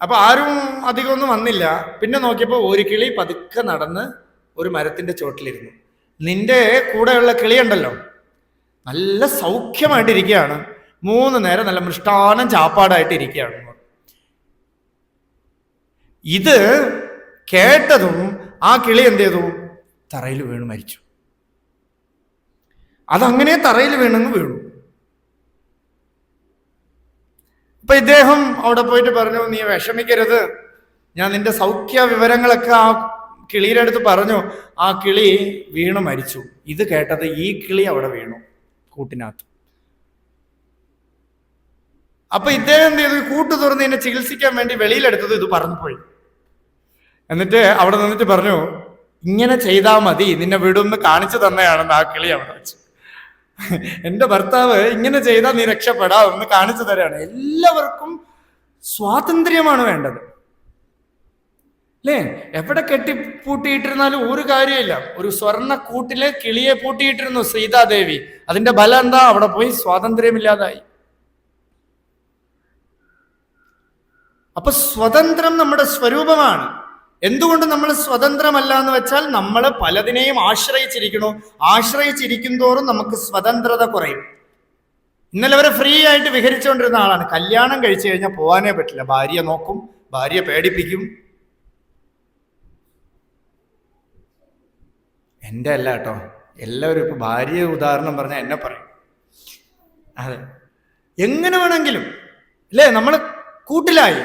[SPEAKER 1] അപ്പൊ ആരും അധികമൊന്നും വന്നില്ല. പിന്നെ നോക്കിയപ്പോൾ ഒരു കിളി പതുക്കെ നടന്ന് ഒരു മരത്തിന്റെ ചോട്ടിലിരുന്നു. നിന്റെ കൂടെയുള്ള കിളിയുണ്ടല്ലോ നല്ല സൗഖ്യമായിട്ടിരിക്കുകയാണ്, 3 നേരം നല്ല മൃഷ്ടാനം ചാപ്പാടായിട്ട് ഇരിക്കുകയാണ്. ഇത് കേട്ടതും ആ കിളി എന്ത് ചെയ്തു? തറയിൽ വീണ് മരിച്ചു. അതങ്ങനെ തറയിൽ വീണെന്ന് വീണു. അപ്പൊ ഇദ്ദേഹം അവിടെ പോയിട്ട് പറഞ്ഞു, നീ വിഷമിക്കരുത്, ഞാൻ നിന്റെ സൗഖ്യ വിവരങ്ങളൊക്കെ ആ കിളിയുടെ അടുത്ത് പറഞ്ഞു. ആ കിളി വീണു മരിച്ചു. ഇത് കേട്ടത് ഈ കിളി അവിടെ വീണു കൂട്ടിനകത്ത്. അപ്പൊ ഇദ്ദേഹം എന്ത് ചെയ്തു? കൂട്ടു തുറന്ന് എന്നെ ചികിത്സിക്കാൻ വേണ്ടി വെളിയിലെടുത്തത് ഇത് പറഞ്ഞു പോയി. എന്നിട്ട് അവിടെ നിന്നിട്ട് പറഞ്ഞു, ഇങ്ങനെ ചെയ്താൽ മതി, നിന്നെ വിടുന്ന് കാണിച്ചു തന്നെയാണെന്ന് ആ കിളി അവിടെ വെച്ചു. എന്റെ ഭർത്താവ് ഇങ്ങനെ ചെയ്താൽ നീ രക്ഷപ്പെടാം എന്ന് കാണിച്ചു തരാണ്. എല്ലാവർക്കും സ്വാതന്ത്ര്യമാണ് വേണ്ടത് അല്ലേ? എവിടെ കെട്ടിപ്പൂട്ടിയിട്ടിരുന്നാലും ഒരു കാര്യമില്ല. ഒരു സ്വർണ്ണ കൂട്ടിലെ കിളിയെ പൂട്ടിയിട്ടിരുന്നു സീതാദേവി. അതിന്റെ ബലം എന്താ? അവിടെ പോയി സ്വാതന്ത്ര്യമില്ലാതായി. അപ്പൊ സ്വതന്ത്രം നമ്മുടെ സ്വരൂപമാണ്. എന്തുകൊണ്ട് നമ്മൾ സ്വതന്ത്രമല്ല എന്ന് വെച്ചാൽ നമ്മൾ പലതിനെയും ആശ്രയിച്ചിരിക്കണു. ആശ്രയിച്ചിരിക്കും തോറും നമുക്ക് സ്വതന്ത്രത കുറയും. ഇന്നലെ വരെ ഫ്രീ ആയിട്ട് വിഹരിച്ചുകൊണ്ടിരുന്ന ആളാണ്. കല്യാണം കഴിച്ചു കഴിഞ്ഞാൽ പോകാനേ പറ്റില്ല. ഭാര്യ നോക്കും, ഭാര്യ പേടിപ്പിക്കും. എൻ്റെ അല്ല കേട്ടോ, എല്ലാവരും ഇപ്പൊ ഭാര്യ ഉദാഹരണം പറഞ്ഞാൽ എന്നെ പറയും. അതെ, എങ്ങനെ വേണമെങ്കിലും അല്ലേ, നമ്മൾ കൂട്ടിലായി.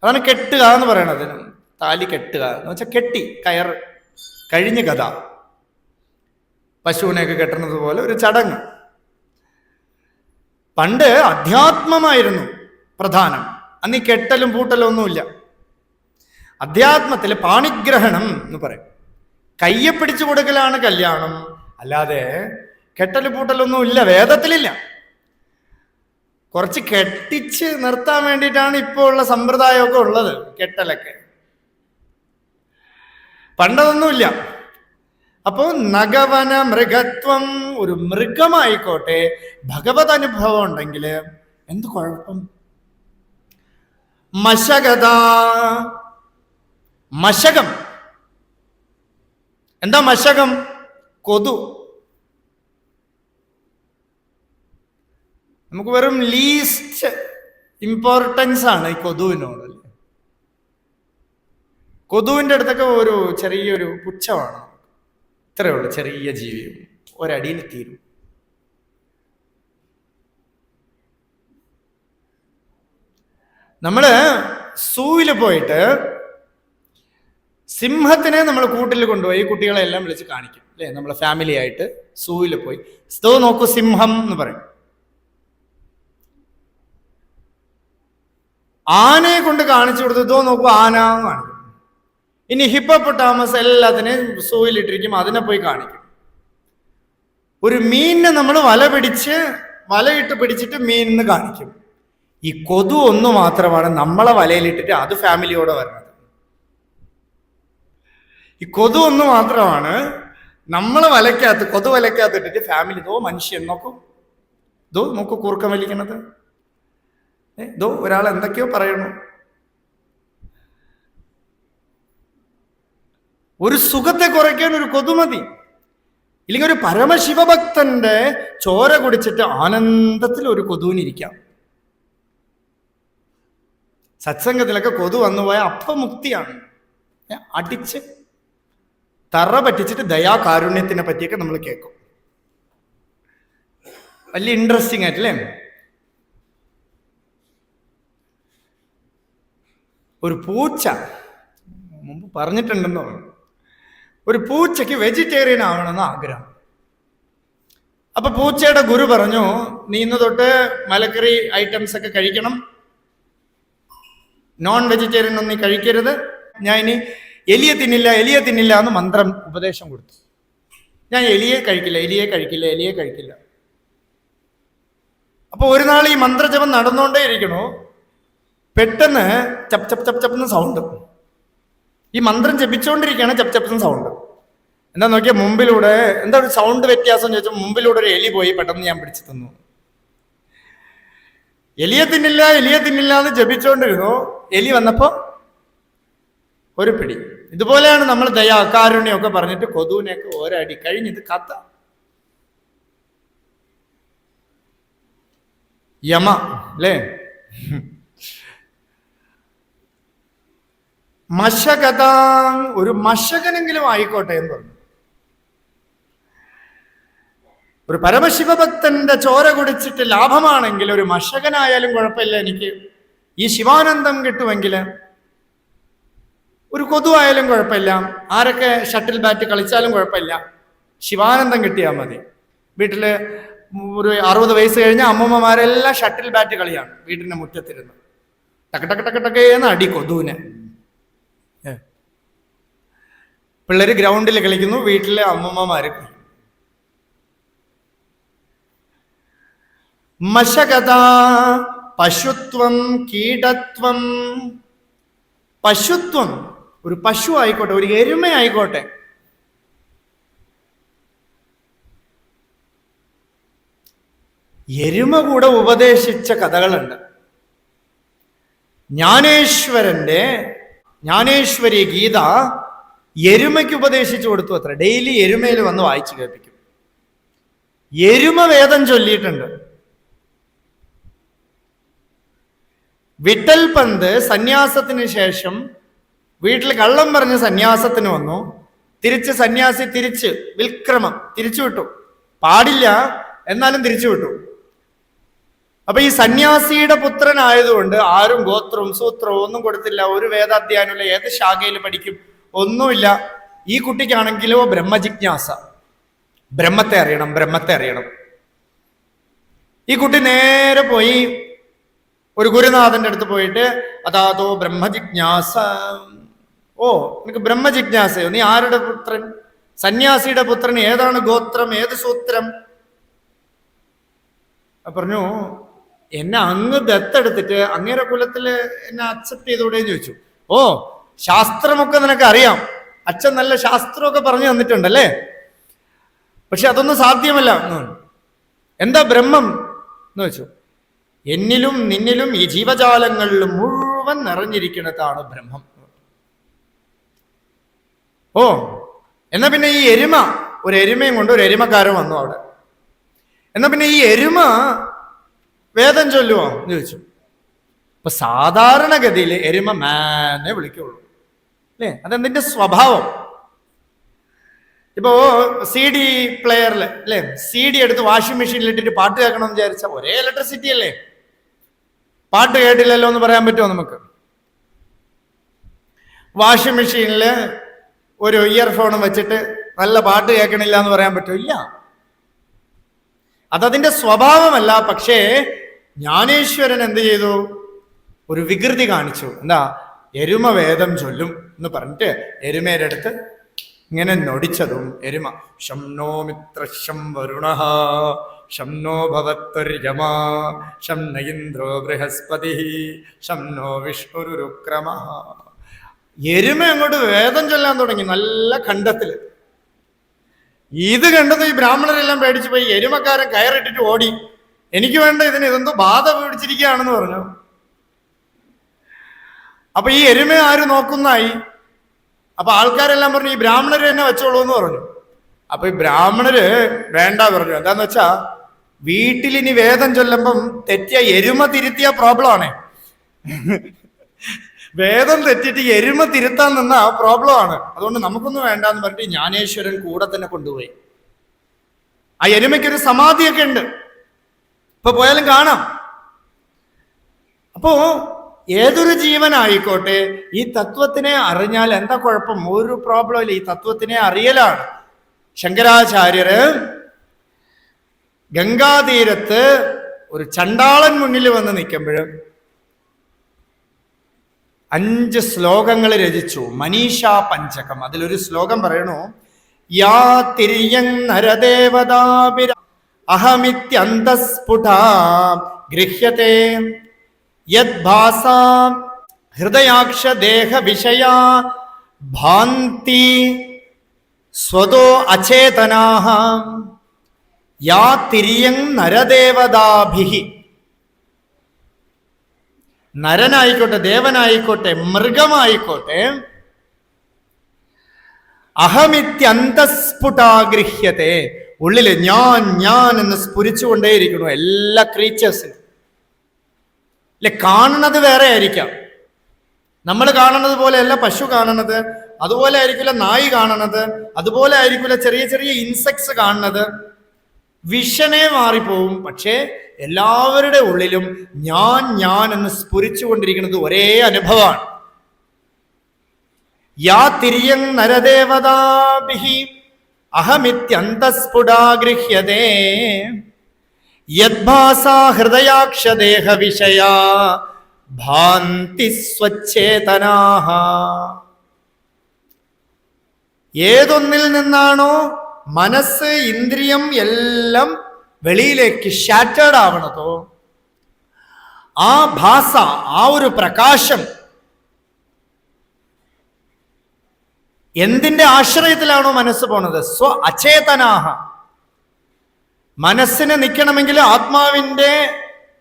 [SPEAKER 1] അതാണ് കെട്ടുക എന്ന് പറയണത്. താലി കെട്ടുക എന്ന് വെച്ചാൽ കെട്ടി, കയർ, കഴിഞ്ഞ കഥ. പശുവിനെയൊക്കെ കെട്ടുന്നത് പോലെ ഒരു ചടങ്ങ്. പണ്ട് അധ്യാത്മമായിരുന്നു പ്രധാനം. അന്ന് ഈ കെട്ടലും പൂട്ടലും ഒന്നുമില്ല. അധ്യാത്മത്തിൽ പാണിഗ്രഹണം എന്ന് പറയും. കയ്യെ പിടിച്ചു കൊടുക്കലാണ് കല്യാണം. അല്ലാതെ കെട്ടലും പൂട്ടലൊന്നും ഇല്ല, വേദത്തിലില്ല. കുറച്ച് കെട്ടിച്ച് നിർത്താൻ വേണ്ടിയിട്ടാണ് ഇപ്പോൾ ഉള്ള സമ്പ്രദായമൊക്കെ ഉള്ളത്, കെട്ടലൊക്കെ. പണ്ടതൊന്നുമില്ല. അപ്പോ നഗവന മൃഗത്വം, ഒരു മൃഗമായിക്കോട്ടെ, ഭഗവത് അനുഭവം ഉണ്ടെങ്കിൽ എന്ത് കുഴപ്പം? മശകത, മശകം. എന്താ മശകം? കൊതു. നമുക്ക് വെറും ലീസ്റ്റ് ഇമ്പോർട്ടൻസ് ആണ് ഈ കൊതുവിനോട്. കൊതുവിൻ്റെ അടുത്തൊക്കെ ഒരു ചെറിയൊരു പുച്ഛമാണ്. ഇത്രയേ ഉള്ളൂ, ചെറിയ ജീവി, ഒരടിയിൽ തീരും. നമ്മള് സൂവിൽ പോയിട്ട് സിംഹത്തിനെ നമ്മൾ കൂട്ടിൽ കൊണ്ടുപോയി കുട്ടികളെ എല്ലാം വിളിച്ച് കാണിക്കും അല്ലേ? നമ്മളെ ഫാമിലി ആയിട്ട് സൂവിൽ പോയി ഇതോ നോക്കൂ സിംഹം എന്ന് പറയും. ആനയെ കൊണ്ട് കാണിച്ചു കൊടുത്തു ഇതോ നോക്കൂ ആന കാണിക്കും. ഇനി ഹിപ്പോപ്പൊട്ടാമസ് എല്ലാത്തിനെയും സൂവിലിട്ടിരിക്കും, അതിനെ പോയി കാണിക്കും. ഒരു മീനിനെ നമ്മൾ വലയിട്ട് പിടിച്ചിട്ട് മീനിന്ന് കാണിക്കും. ഈ കൊതു ഒന്ന് മാത്രമാണ് നമ്മളെ വലയിലിട്ടിട്ട് അത് ഫാമിലിയോടെ വരുന്നത്. ഈ കൊതു ഒന്ന് മാത്രമാണ് നമ്മളെ കൊതു വലയ്ക്കകത്ത് ഇട്ടിട്ട് ഫാമിലി ഇതോ മനുഷ്യൻ നോക്കൂ കൂർക്കം വലിക്കണത്, ഇതോ ഒരാൾ എന്തൊക്കെയോ പറയണു. ഒരു സുഖത്തെ കുറയ്ക്കാൻ ഒരു കൊതു മതി. ഇല്ലെങ്കിൽ ഒരു പരമശിവഭക്തന്റെ ചോര കുടിച്ചിട്ട് ആനന്ദത്തിൽ ഒരു കൊതുവിനിരിക്കാം. സത്സംഗത്തിലൊക്കെ കൊതു വന്നുപോയ അപ്പം മുക്തിയാണ്. അടിച്ച് തറ പറ്റിച്ചിട്ട് ദയാകാരുണ്യത്തിനെ പറ്റിയൊക്കെ നമ്മൾ കേൾക്കും. വലിയ ഇൻട്രസ്റ്റിംഗ് ആയിട്ടല്ലേ? ഒരു പൂച്ച മുമ്പ് പറഞ്ഞിട്ടുണ്ടെന്ന് പറഞ്ഞു, ഒരു പൂച്ചയ്ക്ക് വെജിറ്റേറിയൻ ആവണമെന്ന് ആഗ്രഹം. അപ്പൊ പൂച്ചയുടെ ഗുരു പറഞ്ഞു, നീ ഇന്ന് തൊട്ട് മലക്കറി ഐറ്റംസ് ഒക്കെ കഴിക്കണം, നോൺ വെജിറ്റേറിയൻ ഒന്നും നീ കഴിക്കരുത്. ഞാൻ ഇനി എലിയെ തിന്നില്ല എന്ന് മന്ത്രം ഉപദേശം കൊടുത്തു. ഞാൻ എലിയെ കഴിക്കില്ല. അപ്പൊ ഒരു നാൾ ഈ മന്ത്രജപം നടന്നുകൊണ്ടേ ഇരിക്കണു. പെട്ടെന്ന് ചപ്പ് ചപ്പ് ചപ്പ് ചപ്പ് സൗണ്ട്. ഈ മന്ത്രം ജപിച്ചുകൊണ്ടിരിക്കുകയാണ്, ചപ്പ് ചപ്പ് സൗണ്ട്. എന്താ നോക്കിയാൽ മുമ്പിലൂടെ എന്താ ഒരു സൗണ്ട് വ്യത്യാസം ചോദിച്ചാൽ മുമ്പിലൂടെ ഒരു എലി പോയി. പെട്ടെന്ന് ഞാൻ പിടിച്ചു തന്നു. എലിയെ തിന്നില്ല എന്ന് ജപിച്ചുകൊണ്ടിരുന്നു. എലി വന്നപ്പോ ഒരു പിടി. ഇതുപോലെയാണ് നമ്മൾ കാരുണ്യമൊക്കെ പറഞ്ഞിട്ട് കൊതുവിനെയൊക്കെ ഒരടി കഴിഞ്ഞത് കഥ. യമ അല്ലേ? മശകഥ, ഒരു മശകനെങ്കിലും ആയിക്കോട്ടെ എന്ന് പറഞ്ഞു. ഒരു പരമശിവഭക്തന്റെ ചോര കുടിച്ചിട്ട് ലാഭമാണെങ്കിൽ ഒരു മശകനായാലും കുഴപ്പമില്ല, എനിക്ക് ഈ ശിവാനന്ദം കിട്ടുമെങ്കിൽ ഒരു കൊതു ആയാലും കുഴപ്പമില്ല, ആരൊക്കെ ഷട്ടിൽ ബാറ്റ് കളിച്ചാലും കുഴപ്പമില്ല, ശിവാനന്ദം കിട്ടിയാൽ മതി. വീട്ടില് ഒരു 60 വയസ്സ് കഴിഞ്ഞ അമ്മൂമ്മമാരെല്ലാം ഷട്ടിൽ ബാറ്റ് കളിയാണ് വീട്ടിന്റെ മുറ്റത്തിരുന്ന്. ടക്കടക്കേന്ന് അടി കൊതുവിനെ. പിള്ളേര് ഗ്രൗണ്ടിൽ കളിക്കുന്നു, വീട്ടിലെ അമ്മൂമ്മമാര് കളിക്കുന്നു. മശകഥ, പശുത്വം, കീടത്വം. പശുത്വം, ഒരു പശു ആയിക്കോട്ടെ, ഒരു എരുമ ആയിക്കോട്ടെ, എരുമ കൂടെ ഉപദേശിച്ച കഥകളുണ്ട്. ജ്ഞാനേശ്വരി ഗീത എരുമയ്ക്ക് ഉപദേശിച്ചു കൊടുത്തു അത്ര. ഡെയിലി എരുമയിൽ വന്ന് വായിച്ചു കേൾപ്പിക്കും. എരുമ വേദം ചൊല്ലിയിട്ടുണ്ട്. വിട്ടൽ പന്ത് സന്യാസത്തിന് ശേഷം വീട്ടിൽ കള്ളം പറഞ്ഞ് സന്യാസത്തിന് വന്നു. സന്യാസി വിൽക്രമം തിരിച്ചു വിട്ടു. പാടില്ല, എന്നാലും തിരിച്ചു വിട്ടു. അപ്പൊ ഈ സന്യാസിയുടെ പുത്രനായതുകൊണ്ട് ആരും ഗോത്രവും സൂത്രവും ഒന്നും കൊടുത്തില്ല. ഒരു വേദാധ്യായനുള്ള ഏത് ശാഖയിൽ പഠിക്കും, ഒന്നുമില്ല. ഈ കുട്ടിക്കാണെങ്കിലോ ബ്രഹ്മജിജ്ഞാസ, ബ്രഹ്മത്തെ അറിയണം. ഈ കുട്ടി നേരെ പോയി ഒരു ഗുരുനാഥന്റെ അടുത്ത് പോയിട്ട്, അതാതോ ബ്രഹ്മജിജ്ഞാസ. ഓ, നിനക്ക് ബ്രഹ്മജിജ്ഞാസയോ? നീ ആരുടെ പുത്രൻ? സന്യാസിയുടെ പുത്രൻ. ഏതാണ് ഗോത്രം, ഏത് സൂത്രം? പറഞ്ഞു, എന്നെ അങ്ങ് ദത്തെടുത്തിട്ട് അങ്ങേരെ കുലത്തില് എന്നെ അക്സെപ്റ്റ് ചെയ്തൂടെന്ന് ചോദിച്ചു. ഓ, ശാസ്ത്രമൊക്കെ നിനക്ക് അറിയാം, അച്ഛൻ നല്ല ശാസ്ത്രമൊക്കെ പറഞ്ഞു തന്നിട്ടുണ്ടല്ലേ, പക്ഷെ അതൊന്നും സാധ്യമല്ല. എന്താ ബ്രഹ്മം എന്ന് വെച്ചു. എന്നിലും നിന്നിലും ഈ ജീവജാലങ്ങളിലും മുഴുവൻ നിറഞ്ഞിരിക്കുന്നതാണ് ബ്രഹ്മം. ഓ, എന്നാ പിന്നെ ഈ ഒരു എരുമയും കൊണ്ട് ഒരു എരുമക്കാരൻ വന്നു അവിടെ. എന്നാ പിന്നെ ഈ എരുമ വേദം ചൊല്ലുവോ എന്ന് ചോദിച്ചു. അപ്പൊ സാധാരണഗതിയിൽ എരുമ മാനെ വിളിക്കുള്ളൂ അല്ലേ? അതെന്തിന്റെ സ്വഭാവം. ഇപ്പോ CD പ്ലെയറിൽ അല്ലേ, CD എടുത്ത് വാഷിംഗ് മെഷീനിൽ ഇട്ടിട്ട് പാട്ട് കേൾക്കണമെന്ന് വിചാരിച്ച ഒരേ ഇലക്ട്രിസിറ്റി അല്ലേ? പാട്ട് കേട്ടില്ലല്ലോ എന്ന് പറയാൻ പറ്റുമോ നമുക്ക്? വാഷിംഗ് മെഷീനിൽ ഒരു ഇയർഫോണും വെച്ചിട്ട് നല്ല പാട്ട് കേൾക്കണില്ല എന്ന് പറയാൻ പറ്റുമോ? ഇല്ല. അതതിൻ്റെ സ്വഭാവമല്ല. പക്ഷേ ജ്ഞാനേശ്വരൻ എന്ത് ചെയ്തു? ഒരു വികൃതി കാണിച്ചു. എന്താ? എരുമ വേദം ചൊല്ലും എന്ന് പറഞ്ഞിട്ട് എരുമയുടെ അടുത്ത് ഇങ്ങനെ നൊടിച്ചതും എരുമ ശം നോ മിത്രശം വരുണഃ ശം നോ ഭവത്വര്യമ ശം ന ഇന്ദ്രോ ബൃഹസ്പതി ശം നോ വിഷ്ണുരുക്രമഃ. എരുമ അങ്ങോട്ട് വേദം ചൊല്ലാൻ തുടങ്ങി നല്ല ഖണ്ഡത്തില്. ഇത് കണ്ടത് ഈ ബ്രാഹ്മണരെല്ലാം പേടിച്ചു പോയി. എരുമക്കാരൻ കയറിട്ടിട്ട് ഓടി. എനിക്ക് വേണ്ട ഇതെന്തോ ബാധ പിടിച്ചിരിക്കുകയാണെന്ന് പറഞ്ഞു. അപ്പൊ ഈ എരുമ ആര് നോക്കുന്നായി? അപ്പൊ ആൾക്കാരെല്ലാം പറഞ്ഞു ഈ ബ്രാഹ്മണര് തന്നെ വെച്ചോളൂ എന്ന് പറഞ്ഞു. അപ്പൊ ഈ ബ്രാഹ്മണര് വേണ്ട പറഞ്ഞു. എന്താന്ന് വെച്ചാ വീട്ടിൽ ഇനി വേദം ചൊല്ലുമ്പം തെറ്റിയ എരുമ തിരുത്തിയ പ്രോബ്ലം ആണ്. വേദം തെറ്റിട്ട് എരുമ തിരുത്താൻ നിന്ന പ്രോബ്ലം ആണ്. അതുകൊണ്ട് നമുക്കൊന്നും വേണ്ടെന്ന് പറഞ്ഞിട്ട് ജ്ഞാനേശ്വരൻ കൂടെ തന്നെ കൊണ്ടുപോയി. ആ എരുമയ്ക്കൊരു സമാധിയൊക്കെ ഉണ്ട്, ഇപ്പൊ പോയാലും കാണാം. അപ്പോ ഏതൊരു ജീവനായിക്കോട്ടെ ഈ തത്വത്തിനെ അറിഞ്ഞാൽ എന്താ കുഴപ്പം? ഒരു പ്രോബ്ലം ഇല്ല. ഈ തത്വത്തിനെ അറിയലാണ്. ശങ്കരാചാര്യര് ഗംഗാതീരത്ത് ഒരു ചണ്ടാളൻ മുന്നിൽ വന്ന് നിൽക്കുമ്പോഴും 5 ശ്ലോകങ്ങൾ രചിച്ചു. മനീഷാ പഞ്ചകം. അതിലൊരു ശ്ലോകം പറയണു: യാ തിര്യങ് നരദേവതാഭിര അഹമിത്യന്തസ്ഫുട ഗൃഹ്യത്തെ യദ്ഭാസാ ഹൃദയാക്ഷ ദേഹ വിഷയാ ഭാന്തി സ്വതോ അചേതനാഃ യാ തിര്യങ് നരദേവതാഭിഹി. നരനായിക്കോട്ടെ, ദേവനായിക്കോട്ടെ, മൃഗമായിക്കോട്ടെ, അഹമിത്യന്തസ്ഫുടാഗൃഹ്യത്തെ, ഉള്ളില് ഞാൻ ഞാൻ എന്ന് സ്ഫുരിച്ചുകൊണ്ടേയിരിക്കണു എല്ലാ ക്രീച്ചേഴ്സിനും. അല്ലെ, കാണുന്നത് വേറെ ആയിരിക്കാം. നമ്മൾ കാണുന്നത് പോലെയല്ല പശു കാണുന്നത്, അതുപോലെ ആയിരിക്കില്ല നായി കാണുന്നത്, അതുപോലെ ആയിരിക്കില്ല ചെറിയ ചെറിയ ഇൻസെക്ട്സ് കാണുന്നത്. വിഷനെ മാറിപ്പോവും. പക്ഷേ എല്ലാവരുടെ ഉള്ളിലും ഞാൻ ഞാൻ എന്ന് സ്ഫുരിച്ചുകൊണ്ടിരിക്കുന്നത് ഒരേ അനുഭവമാണ്. യാ തിര്യങ് നരദേവതാഭിഹി അഹമിത്യന്തസ്ഫുടാഗൃഹ്യതേ യദ്ഭാസാ ഹൃദയാക്ഷ ദേഹ വിഷയാ ഭാന്തി സ്വച്ഛേതനാഃ. ഏതൊന്നിൽ നിന്നാണോ മനസ്സ് ഇന്ദ്രിയം എല്ലാം വെളിയിലേക്ക് ഷാറ്റേഡ് ആവണതോ ആ ഭാസ, ആ ഒരു പ്രകാശം എന്തിന്റെ ആശ്രയത്തിലാണോ മനസ്സ് പോണത്? സ്വ അചേതനാഹ. മനസ്സിന് നിൽക്കണമെങ്കിൽ ആത്മാവിന്റെ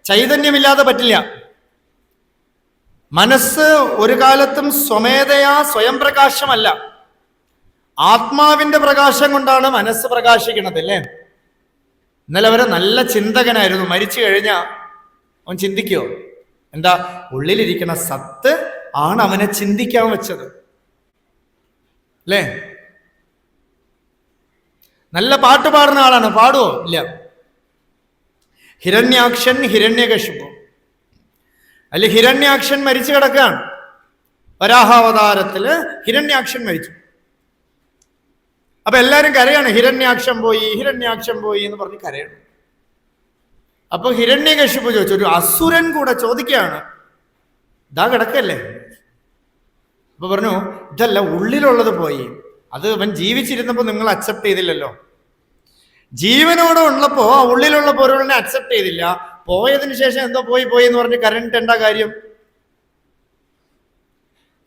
[SPEAKER 1] ചൈതന്യമില്ലാതെ പറ്റില്ല. മനസ്സ് ഒരു കാലത്തും സ്വമേധയാ സ്വയം പ്രകാശമല്ല. ആത്മാവിന്റെ പ്രകാശം കൊണ്ടാണ് മനസ്സ് പ്രകാശിക്കുന്നത്. അല്ലേ? ഇന്നലെ വരെ നല്ല ചിന്തകനായിരുന്നു. മരിച്ചു കഴിഞ്ഞാൽ അവൻ ചിന്തിക്കോ? എന്താ? ഉള്ളിലിരിക്കുന്ന സത്ത് ആണ് അവനെ ചിന്തിക്കാൻ വെച്ചത്. അല്ലേ? നല്ല പാട്ട് പാടുന്ന ആളാണ്. പാടുവോ? ഇല്ല. ഹിരണ്യാക്ഷൻ ഹിരണ്യകശിപു, അല്ലെ ഹിരണ്യാക്ഷൻ മരിച്ചു കിടക്കുകയാണ്. വരാഹാവതാരത്തില് ഹിരണ്യാക്ഷൻ മരിച്ചു. അപ്പൊ എല്ലാരും കരയാണ്, ഹിരണ്യാക്ഷൻ പോയി ഹിരണ്യാക്ഷൻ പോയി എന്ന് പറഞ്ഞ് കരയണം. അപ്പൊ ഹിരണ്യകശിപു ചോദിച്ചു, ഒരു അസുരൻ കൂടെ ചോദിക്കുകയാണ്, ഇതാ കിടക്കല്ലേ? അപ്പൊ പറഞ്ഞു, ഇതല്ല, ഉള്ളിലുള്ളത് പോയി. അത് അവൻ ജീവിച്ചിരുന്നപ്പോ നിങ്ങൾ അക്സെപ്റ്റ് ചെയ്തില്ലല്ലോ. ജീവനോടെ ഉള്ളപ്പോ ആ ഉള്ളിലുള്ള പൊരുളിനെ അക്സെപ്റ്റ് ചെയ്തില്ല. പോയതിനു ശേഷം എന്തോ പോയി പോയി എന്ന് പറഞ്ഞ് കരഞ്ഞിട്ട് എന്താ കാര്യം?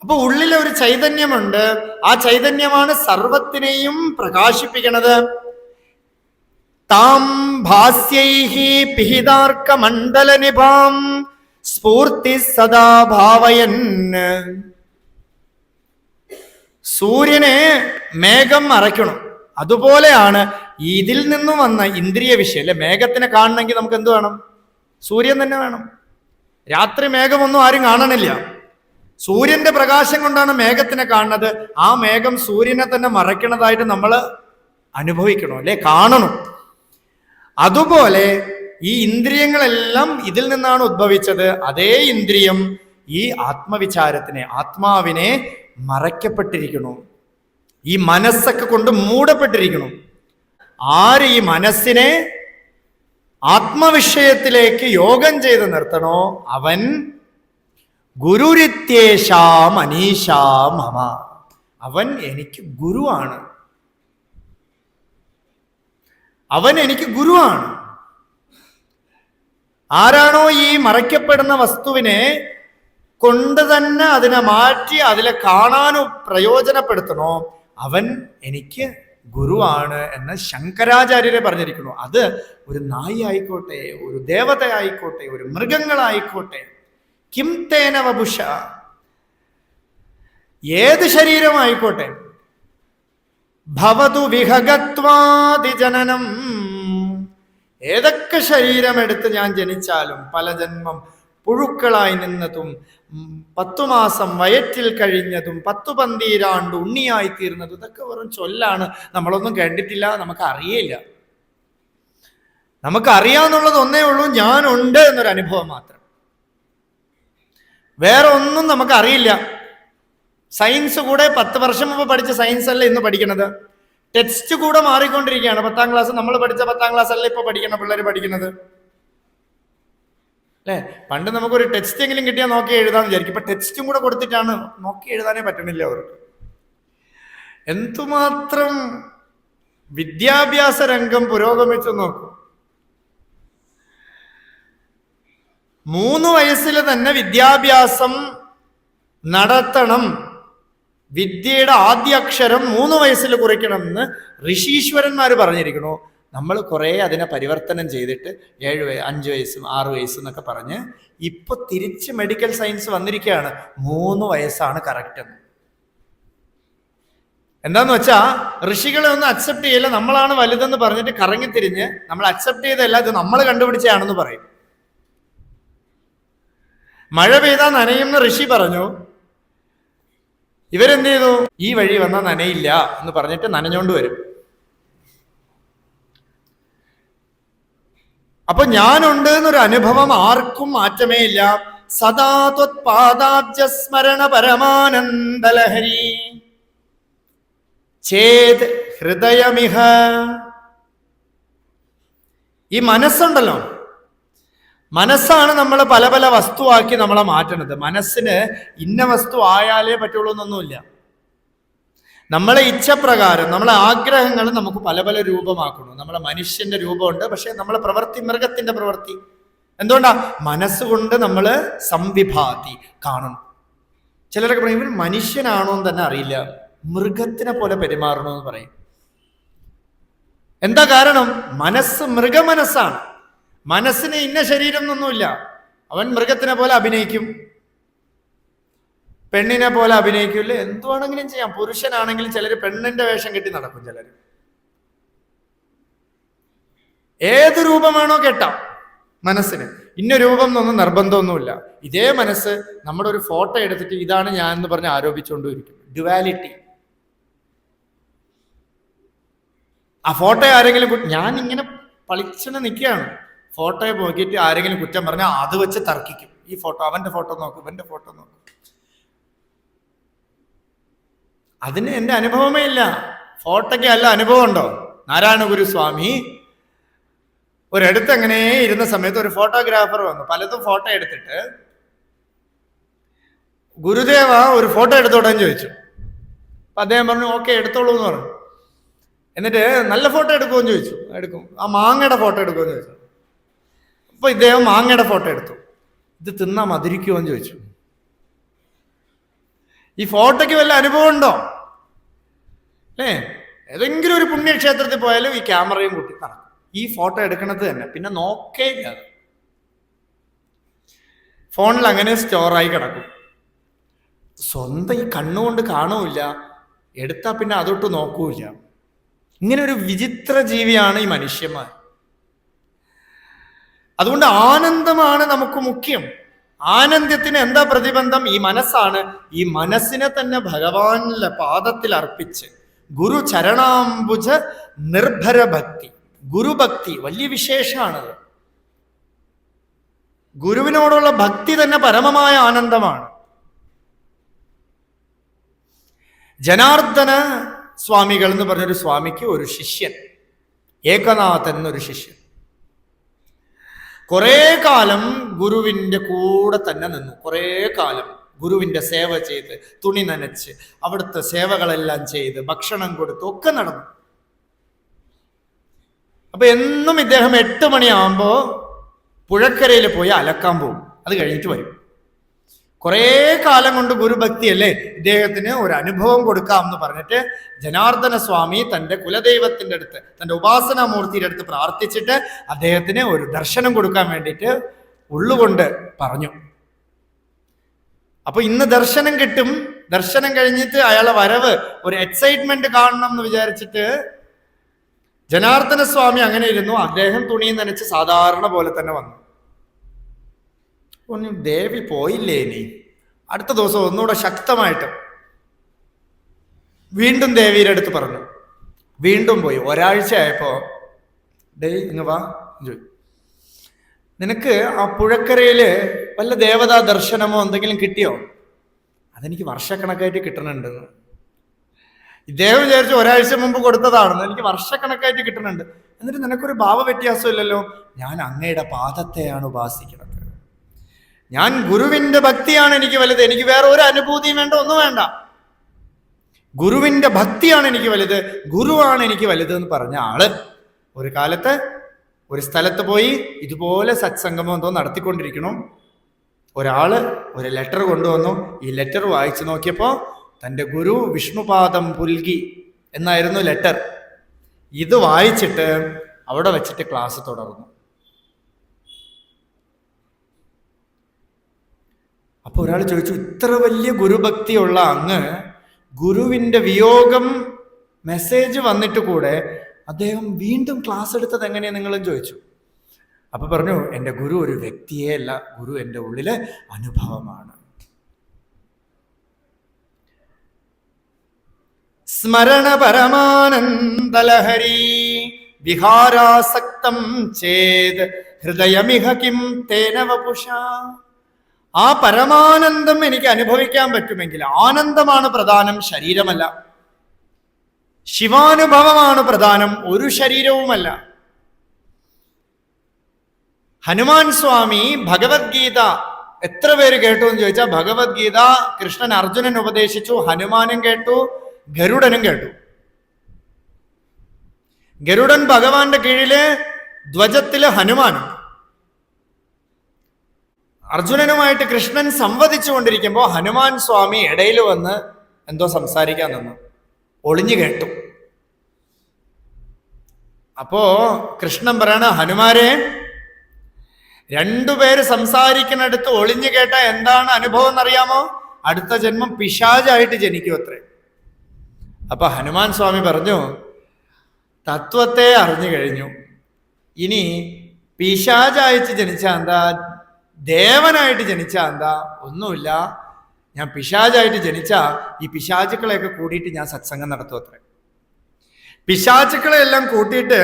[SPEAKER 1] അപ്പൊ ഉള്ളിലെ ഒരു ചൈതന്യമുണ്ട്. ആ ചൈതന്യമാണ് സർവത്തിനെയും പ്രകാശിപ്പിക്കണത്. താം ഭാസ്യൈഹി പിഹിതാർക്ക മണ്ഡല നിഭാം സ്ഫൂർത്തി സദാ ഭാവയൻ. സൂര്യനെ മേഘം മറയ്ക്കണം. അതുപോലെയാണ് ഇതിൽ നിന്നും വന്ന ഇന്ദ്രിയ വിഷയം. അല്ലെ, മേഘത്തിനെ കാണണമെങ്കിൽ നമുക്ക് എന്ത് വേണം? സൂര്യൻ തന്നെ വേണം. രാത്രി മേഘമൊന്നും ആരും കാണണില്ല. സൂര്യന്റെ പ്രകാശം കൊണ്ടാണ് മേഘത്തിനെ കാണുന്നത്. ആ മേഘം സൂര്യനെ തന്നെ മറയ്ക്കണതായിട്ട് നമ്മൾ അനുഭവിക്കണം, അല്ലെ, കാണണം. അതുപോലെ ഈ ഇന്ദ്രിയങ്ങളെല്ലാം ഇതിൽ നിന്നാണ് ഉദ്ഭവിച്ചത്. അതേ ഇന്ദ്രിയം ഈ ആത്മവിചാരത്തിനെ, ആത്മാവിനെ മറയ്ക്കപ്പെട്ടിരിക്കുന്നു. ഈ മനസ്സൊക്കെ കൊണ്ട് മൂടപ്പെട്ടിരിക്കുന്നു. ആര് ഈ മനസ്സിനെ ആത്മവിഷയത്തിലേക്ക് യോഗം ചെയ്ത് നിർത്തണോ അവൻ ഗുരുരിത്യേഷാ മനീഷാ മമ, അവൻ എനിക്ക് ഗുരുവാണ്. അവൻ എനിക്ക് ഗുരുവാണ്. ആരാണോ ഈ മറയ്ക്കപ്പെടുന്ന വസ്തുവിനെ കൊണ്ട് തന്നെ അതിനെ മാറ്റി അതിലെ കാണാനും പ്രയോജനപ്പെടുത്തണോ അവൻ എനിക്ക് ഗുരുവാണ് എന്ന് ശങ്കരാചാര്യരെ പറഞ്ഞിരിക്കുന്നു. അത് ഒരു നായി ആയിക്കോട്ടെ, ഒരു ദേവത ആയിക്കോട്ടെ, ഒരു മൃഗങ്ങളായിക്കോട്ടെ, കിം തേന വപുഷ, ഏത് ശരീരമായിക്കോട്ടെ, ഭവതു വിഹഗത്വാദി ജനനം, ഏതൊക്കെ ശരീരമെടുത്ത് ഞാൻ ജനിച്ചാലും, പല ജന്മം പുഴുക്കളായി നിന്നതും 10 മാസം വയറ്റിൽ കഴിഞ്ഞതും 10 പന്തീരാണ്ട് ഉണ്ണിയായി തീർന്നതും, ഇതൊക്കെ വെറും ചൊല്ലാണ്. നമ്മളൊന്നും കണ്ടിട്ടില്ല, നമുക്ക് അറിയില്ല. നമുക്ക് അറിയാന്നുള്ളത് ഒന്നേ ഉള്ളൂ, ഞാനുണ്ട് എന്നൊരു അനുഭവം മാത്രം. വേറെ ഒന്നും നമുക്ക് അറിയില്ല. സയൻസ് കൂടെ 10 വർഷം മുമ്പ് പഠിച്ച സയൻസ് അല്ല ഇന്ന് പഠിക്കണത്. ടെക്സ്റ്റ് കൂടെ മാറിക്കൊണ്ടിരിക്കുകയാണ്. 10ാം ക്ലാസ് നമ്മൾ പഠിച്ച 10ാം ക്ലാസ് അല്ല ഇപ്പൊ പഠിക്കണ പിള്ളേർ പഠിക്കുന്നത് അല്ലേ? പണ്ട് നമുക്കൊരു ടെക്സ്റ്റ് എങ്കിലും കിട്ടിയാൽ നോക്കി എഴുതാന്ന് വിചാരിക്കും. ഇപ്പൊ ടെക്സ്റ്റും കൂടെ കൊടുത്തിട്ടാണ്, നോക്കി എഴുതാനേ പറ്റണില്ല അവർക്ക്. എന്തുമാത്രം വിദ്യാഭ്യാസ രംഗം പുരോഗമിച്ചു നോക്കും. 3 വയസ്സിൽ തന്നെ വിദ്യാഭ്യാസം നടത്തണം. വിദ്യയുടെ ആദ്യ അക്ഷരം 3 വയസ്സിൽ കുറിക്കണം എന്ന് ഋഷീശ്വരന്മാർ പറഞ്ഞിരിക്കണു. നമ്മൾ കുറേ അതിനെ പരിവർത്തനം ചെയ്തിട്ട് 7 5 വയസ്സും 6 വയസ്സും എന്നൊക്കെ പറഞ്ഞ് ഇപ്പൊ തിരിച്ച് മെഡിക്കൽ സയൻസ് വന്നിരിക്കുകയാണ്. 3 വയസ്സാണ് കറക്റ്റ് എന്ന്. എന്താന്ന് വെച്ചാ ഋഷികളെ ഒന്നും അക്സെപ്റ്റ് ചെയ്യില്ല. നമ്മളാണ് വലുതെന്ന് പറഞ്ഞിട്ട് കറങ്ങിത്തിരിഞ്ഞ് നമ്മൾ അക്സെപ്റ്റ് ചെയ്തല്ല, ഇത് നമ്മൾ കണ്ടുപിടിച്ചാണെന്ന് പറയും. മഴ പെയ്താൽ നനയുന്ന ഋഷി പറഞ്ഞു. ഇവരെന്ത് ചെയ്തു? ഈ വഴി വന്നാൽ നനയില്ല എന്ന് പറഞ്ഞിട്ട് നനഞ്ഞോണ്ട് വരും. അപ്പൊ ഞാനുണ്ട് എന്നൊരു അനുഭവം ആർക്കും മാറ്റമേ ഇല്ല. സദാ ത്വത്പാദാബ്ജസ്മരണ പരമാനന്ദലഹരി ചേത് ഹൃദയമിഹ. ഈ മനസ്സുണ്ടല്ലോ, മനസ്സാണ് നമ്മൾ പല പല വസ്തുവാക്കി നമ്മളെ മാറ്റണത്. മനസ്സിന് ഇന്ന വസ്തു ആയാലേ പറ്റുള്ളൂ എന്നൊന്നുമില്ല. നമ്മളെ ഇച്ഛപ്രകാരം നമ്മളെ ആഗ്രഹങ്ങൾ നമുക്ക് പല പല രൂപമാക്കണം. നമ്മളെ മനുഷ്യന്റെ രൂപമുണ്ട്, പക്ഷെ നമ്മളെ പ്രവൃത്തി മൃഗത്തിന്റെ പ്രവൃത്തി. എന്തുകൊണ്ടാ? മനസ്സുകൊണ്ട് നമ്മൾ സംവിഭാതി കാണണം. ചിലരൊക്കെ പറയും ഇവർ മനുഷ്യനാണോ എന്ന് തന്നെ അറിയില്ല, മൃഗത്തിനെ പോലെ പെരുമാറണമെന്ന് പറയും. എന്താ കാരണം? മനസ്സ് മൃഗമനസ്സാണ്. മനസ്സിന് ഇന്ന ശരീരം എന്നൊന്നുമില്ല. അവൻ മൃഗത്തിനെ പോലെ അഭിനയിക്കും, പെണ്ണിനെ പോലെ അഭിനയിക്കില്ല, എന്തുവാണെങ്കിലും ചെയ്യാം. പുരുഷനാണെങ്കിൽ ചിലർ പെണ്ണിന്റെ വേഷം കെട്ടി നടക്കും, ചിലർ ഏത് രൂപമാണോ കെട്ടാം. മനസ്സിന് ഇന്ന രൂപം എന്നൊന്നും നിർബന്ധമൊന്നുമില്ല. ഇതേ മനസ്സ് നമ്മുടെ ഒരു ഫോട്ടോ എടുത്തിട്ട് ഇതാണ് ഞാൻ എന്ന് പറഞ്ഞ് ആരോപിച്ചുകൊണ്ടിരിക്കും. ഡ്യുവാലിറ്റി. ആ ഫോട്ടോ ആരെങ്കിലും, ഞാൻ ഇങ്ങനെ പളിച്ചെന്ന് നിൽക്കുകയാണ്, ഫോട്ടോയെ നോക്കിയിട്ട് ആരെങ്കിലും കുറ്റം പറഞ്ഞാൽ അത് വെച്ച് തർക്കിക്കും. ഈ ഫോട്ടോ, അവന്റെ ഫോട്ടോ നോക്കും, ഇവന്റെ ഫോട്ടോ നോക്കും. അതിന് എൻ്റെ അനുഭവമേ ഇല്ല. ഫോട്ടോയ്ക്ക് അല്ല അനുഭവം ഉണ്ടോ? നാരായണ ഗുരുസ്വാമി ഒരിടത്ത് അങ്ങനെ ഇരുന്ന സമയത്ത് ഒരു ഫോട്ടോഗ്രാഫർ വന്നു. പലതും ഫോട്ടോ എടുത്തിട്ട് ഗുരുദേവ ഒരു ഫോട്ടോ എടുത്തോടാന്ന് ചോദിച്ചു. അപ്പൊ അദ്ദേഹം പറഞ്ഞു ഓക്കെ എടുത്തോളൂ എന്ന് പറഞ്ഞു. എന്നിട്ട് നല്ല ഫോട്ടോ എടുക്കുമെന്ന് ചോദിച്ചു. എടുക്കും. ആ മാങ്ങയുടെ ഫോട്ടോ എടുക്കുമെന്ന് ചോദിച്ചു. അപ്പൊ ഇദ്ദേഹം മാങ്ങയുടെ ഫോട്ടോ എടുത്തു. ഇത് തിന്നാ മധുരിക്കുമോ എന്ന് ചോദിച്ചു. ഈ ഫോട്ടോയ്ക്ക് വല്ല അനുഭവം ഉണ്ടോ? ഏതെങ്കിലും ഒരു പുണ്യക്ഷേത്രത്തിൽ പോയാലും ഈ ക്യാമറയും കൂട്ടി നടക്കും. ഈ ഫോട്ടോ എടുക്കണത് തന്നെ, പിന്നെ നോക്കേ ഇല്ല. ഫോണിൽ അങ്ങനെ സ്റ്റോറായി കിടക്കും. സ്വന്തം ഈ കണ്ണുകൊണ്ട് കാണൂല്ല, എടുത്താൽ പിന്നെ അതൊട്ട് നോക്കൂല. ഇങ്ങനെ ഒരു വിചിത്ര ജീവിയാണ് ഈ മനുഷ്യന്മാർ. അതുകൊണ്ട് ആനന്ദമാണ് നമുക്ക് മുഖ്യം. ആനന്ദത്തിന് എന്താ പ്രതിബന്ധം? ഈ മനസ്സാണ്. ഈ മനസ്സിനെ തന്നെ ഭഗവാന്റെ പാദത്തിൽ അർപ്പിച്ച് ഗുരു ചരണാംബുജ നിർഭര ഭക്തി, ഗുരുഭക്തി വലിയ വിശേഷമാണത്. ഗുരുവിനോടുള്ള ഭക്തി തന്നെ പരമമായ ആനന്ദമാണ്. ജനാർദ്ദന സ്വാമികൾ എന്ന് പറഞ്ഞൊരു സ്വാമിക്ക് ഒരു ശിഷ്യൻ, ഏകനാഥൻ എന്നൊരു ശിഷ്യൻ, കുറേ കാലം ഗുരുവിൻ്റെ കൂടെ തന്നെ നിന്നു. കുറേ കാലം ഗുരുവിൻ്റെ സേവ ചെയ്ത്, തുണി നനച്ച്, അവിടുത്തെ സേവകളെല്ലാം ചെയ്ത്, ഭക്ഷണം കൊടുത്ത് ഒക്കെ നടന്നു. അപ്പൊ എന്നും ഇദ്ദേഹം 8 മണിയാകുമ്പോൾ പുഴക്കരയിൽ പോയി അലക്കാൻ പോകും. അത് കഴിഞ്ഞിട്ട് വരും. കുറേ കാലം കൊണ്ട് ഗുരുഭക്തിയല്ലേ, ഇദ്ദേഹത്തിന് ഒരു അനുഭവം കൊടുക്കാം എന്ന് പറഞ്ഞിട്ട് ജനാർദ്ദന സ്വാമി തൻ്റെ കുലദൈവത്തിൻ്റെ അടുത്ത്, തൻ്റെ ഉപാസനാമൂർത്തിയുടെ അടുത്ത് പ്രാർത്ഥിച്ചിട്ട് അദ്ദേഹത്തിന് ഒരു ദർശനം കൊടുക്കാൻ വേണ്ടിയിട്ട് ഉള്ളുകൊണ്ട് പറഞ്ഞു. അപ്പൊ ഇന്ന് ദർശനം കിട്ടും. ദർശനം കഴിഞ്ഞിട്ട് അയാളെ വരവ് ഒരു എക്സൈറ്റ്മെന്റ് കാണണം എന്ന് വിചാരിച്ചിട്ട് ജനാർദ്ദന സ്വാമി അങ്ങനെ ഇരുന്നു. അദ്ദേഹം തുണിയും നനച്ച് സാധാരണ പോലെ തന്നെ വന്നു. ദേവി പോയില്ലേ ഇനി? അടുത്ത ദിവസം ഒന്നുകൂടെ ശക്തമായിട്ട് വീണ്ടും ദേവിയുടെ അടുത്ത് പറഞ്ഞു. വീണ്ടും പോയി. ഒരാഴ്ച ആയപ്പോ, ഇങ്ങ് വാ, നിനക്ക് ആ പുഴക്കരയില് വല്ല ദേവതാ ദർശനമോ എന്തെങ്കിലും കിട്ടിയോ? അതെനിക്ക് വർഷക്കണക്കായിട്ട് കിട്ടണുണ്ടെന്ന്. ഇദ്ദേഹം വിചാരിച്ചു ഒരാഴ്ച മുമ്പ് കൊടുത്തതാണെന്ന്. എനിക്ക് വർഷക്കണക്കായിട്ട് കിട്ടുന്നുണ്ട്. എന്നിട്ട് നിനക്കൊരു ഭാവ വ്യത്യാസം ഇല്ലല്ലോ. ഞാൻ അങ്ങയുടെ പാദത്തെയാണ് ഉപാസിക്കുന്നത്. ഞാൻ ഗുരുവിന്റെ ഭക്തിയാണ് എനിക്ക് വലുത്. എനിക്ക് വേറെ ഒരു അനുഭൂതിയും വേണ്ട, ഒന്നും വേണ്ട. ഗുരുവിന്റെ ഭക്തിയാണ് എനിക്ക് വലുത്, ഗുരുവാണ് എനിക്ക് വലുത് എന്ന് പറഞ്ഞ ആള് ഒരു കാലത്ത് ഒരു സ്ഥലത്ത് പോയി ഇതുപോലെ സത്സംഗമോ എന്തോ നടത്തിക്കൊണ്ടിരിക്കണം. ഒരാള് ഒരു ലെറ്റർ കൊണ്ടുവന്നു. ഈ ലെറ്റർ വായിച്ചു നോക്കിയപ്പോ തൻ്റെ ഗുരു വിഷ്ണുപാദം പുൽകി എന്നായിരുന്നു ലെറ്റർ. ഇത് വായിച്ചിട്ട് അവിടെ വെച്ചിട്ട് ക്ലാസ് തുടർന്നു. അപ്പൊ ഒരാൾ ചോദിച്ചു, ഇത്ര വലിയ ഗുരുഭക്തിയുള്ള അങ്ങ് ഗുരുവിന്റെ വിയോഗം മെസ്സേജ് വന്നിട്ട് കൂടെ അദ്ദേഹം വീണ്ടും ക്ലാസ് എടുത്തത് എങ്ങനെയാ നിങ്ങളും ചോദിച്ചു. അപ്പൊ പറഞ്ഞു, എൻ്റെ ഗുരു ഒരു വ്യക്തിയേ അല്ല, ഗുരു എൻ്റെ ഉള്ളിലെ അനുഭവമാണ്. സ്മരണ പരമാനന്ദലഹരി വിഹാരാസക്തം ചേത് ഹൃദയമിഹ കിം തേന വപുഷ. ആ പരമാനന്ദം എനിക്ക് അനുഭവിക്കാൻ പറ്റുമെങ്കിൽ, ആനന്ദമാണ് പ്രധാനം, ശരീരമല്ല. ശിവാനുഭവമാണ് പ്രധാനം, ഒരു ശരീരവുമല്ല. ഹനുമാൻ സ്വാമി ഭഗവത്ഗീത എത്ര പേര് കേട്ടു എന്ന് ചോദിച്ചാൽ, ഭഗവത്ഗീത കൃഷ്ണൻ അർജുനൻ ഉപദേശിച്ചു, ഹനുമാനും കേട്ടു, ഗരുഡനും കേട്ടു. ഗരുഡൻ ഭഗവാന്റെ കീഴില് ധ്വജത്തില് ഹനുമാനും. അർജുനനുമായിട്ട് കൃഷ്ണൻ സംവദിച്ചു കൊണ്ടിരിക്കുമ്പോൾ ഹനുമാൻ സ്വാമി ഇടയിൽ വന്ന് എന്തോ സംസാരിക്കാൻ നിന്നു. ഒളിഞ്ഞു കേട്ടു. അപ്പോ കൃഷ്ണൻ പറയണ, ഹനുമാരെ, രണ്ടുപേര് സംസാരിക്കുന്നിടത്ത് ഒളിഞ്ഞു കേട്ട എന്താണ് അനുഭവം എന്നറിയാമോ? അടുത്ത ജന്മം പിശാചായിട്ട് ജനിക്കും അത്രേ. അപ്പൊ ഹനുമാൻ സ്വാമി പറഞ്ഞു, തത്വത്തെ അറിഞ്ഞു കഴിഞ്ഞു, ഇനി പിശാചായിട്ട് ജനിച്ചാ എന്താ, ദേവനായിട്ട് ജനിച്ചാ എന്താ, ഒന്നുമില്ല. ഞാൻ പിശാചായിട്ട് ജനിച്ചാ ഈ പിശാചുക്കളെയൊക്കെ കൂട്ടിയിട്ട് ഞാൻ സത്സംഗം നടത്തും അത്രേ. പിശാചുക്കളെ എല്ലാം കൂട്ടിയിട്ട്